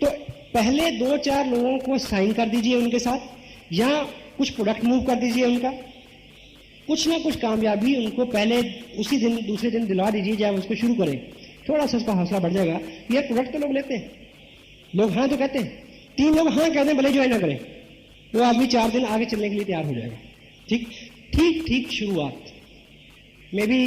तो पहले 2-4 लोगों को साइन कर दीजिए उनके साथ, या कुछ प्रोडक्ट मूव कर दीजिए उनका, कुछ ना कुछ कामयाबी उनको पहले उसी दिन दूसरे दिन दिला दीजिए जब उसको शुरू करें। थोड़ा सा उसका हौसला बढ़ जाएगा। ये प्रोडक्ट तो लोग लेते हैं, लोग हाँ तो कहते हैं, 3 लोग हाँ कहते हैं भले ज्वाइन ना करें, वो आदमी 4 दिन आगे चलने के लिए तैयार हो जाएगा। ठीक शुरुआत में भी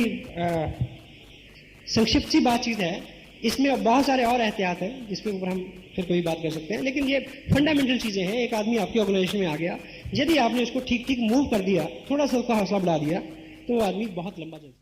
संक्षिप्त सी बातचीत है, इसमें बहुत सारे और एहतियात हैं जिसके ऊपर हम फिर कोई बात कर सकते हैं, लेकिन ये फंडामेंटल चीजें हैं। एक आदमी आपकी ऑर्गेनाइजेशन में आ गया, यदि आपने उसको ठीक मूव कर दिया, थोड़ा सा उसका हौसला बढ़ा दिया, तो वो आदमी बहुत लंबा चल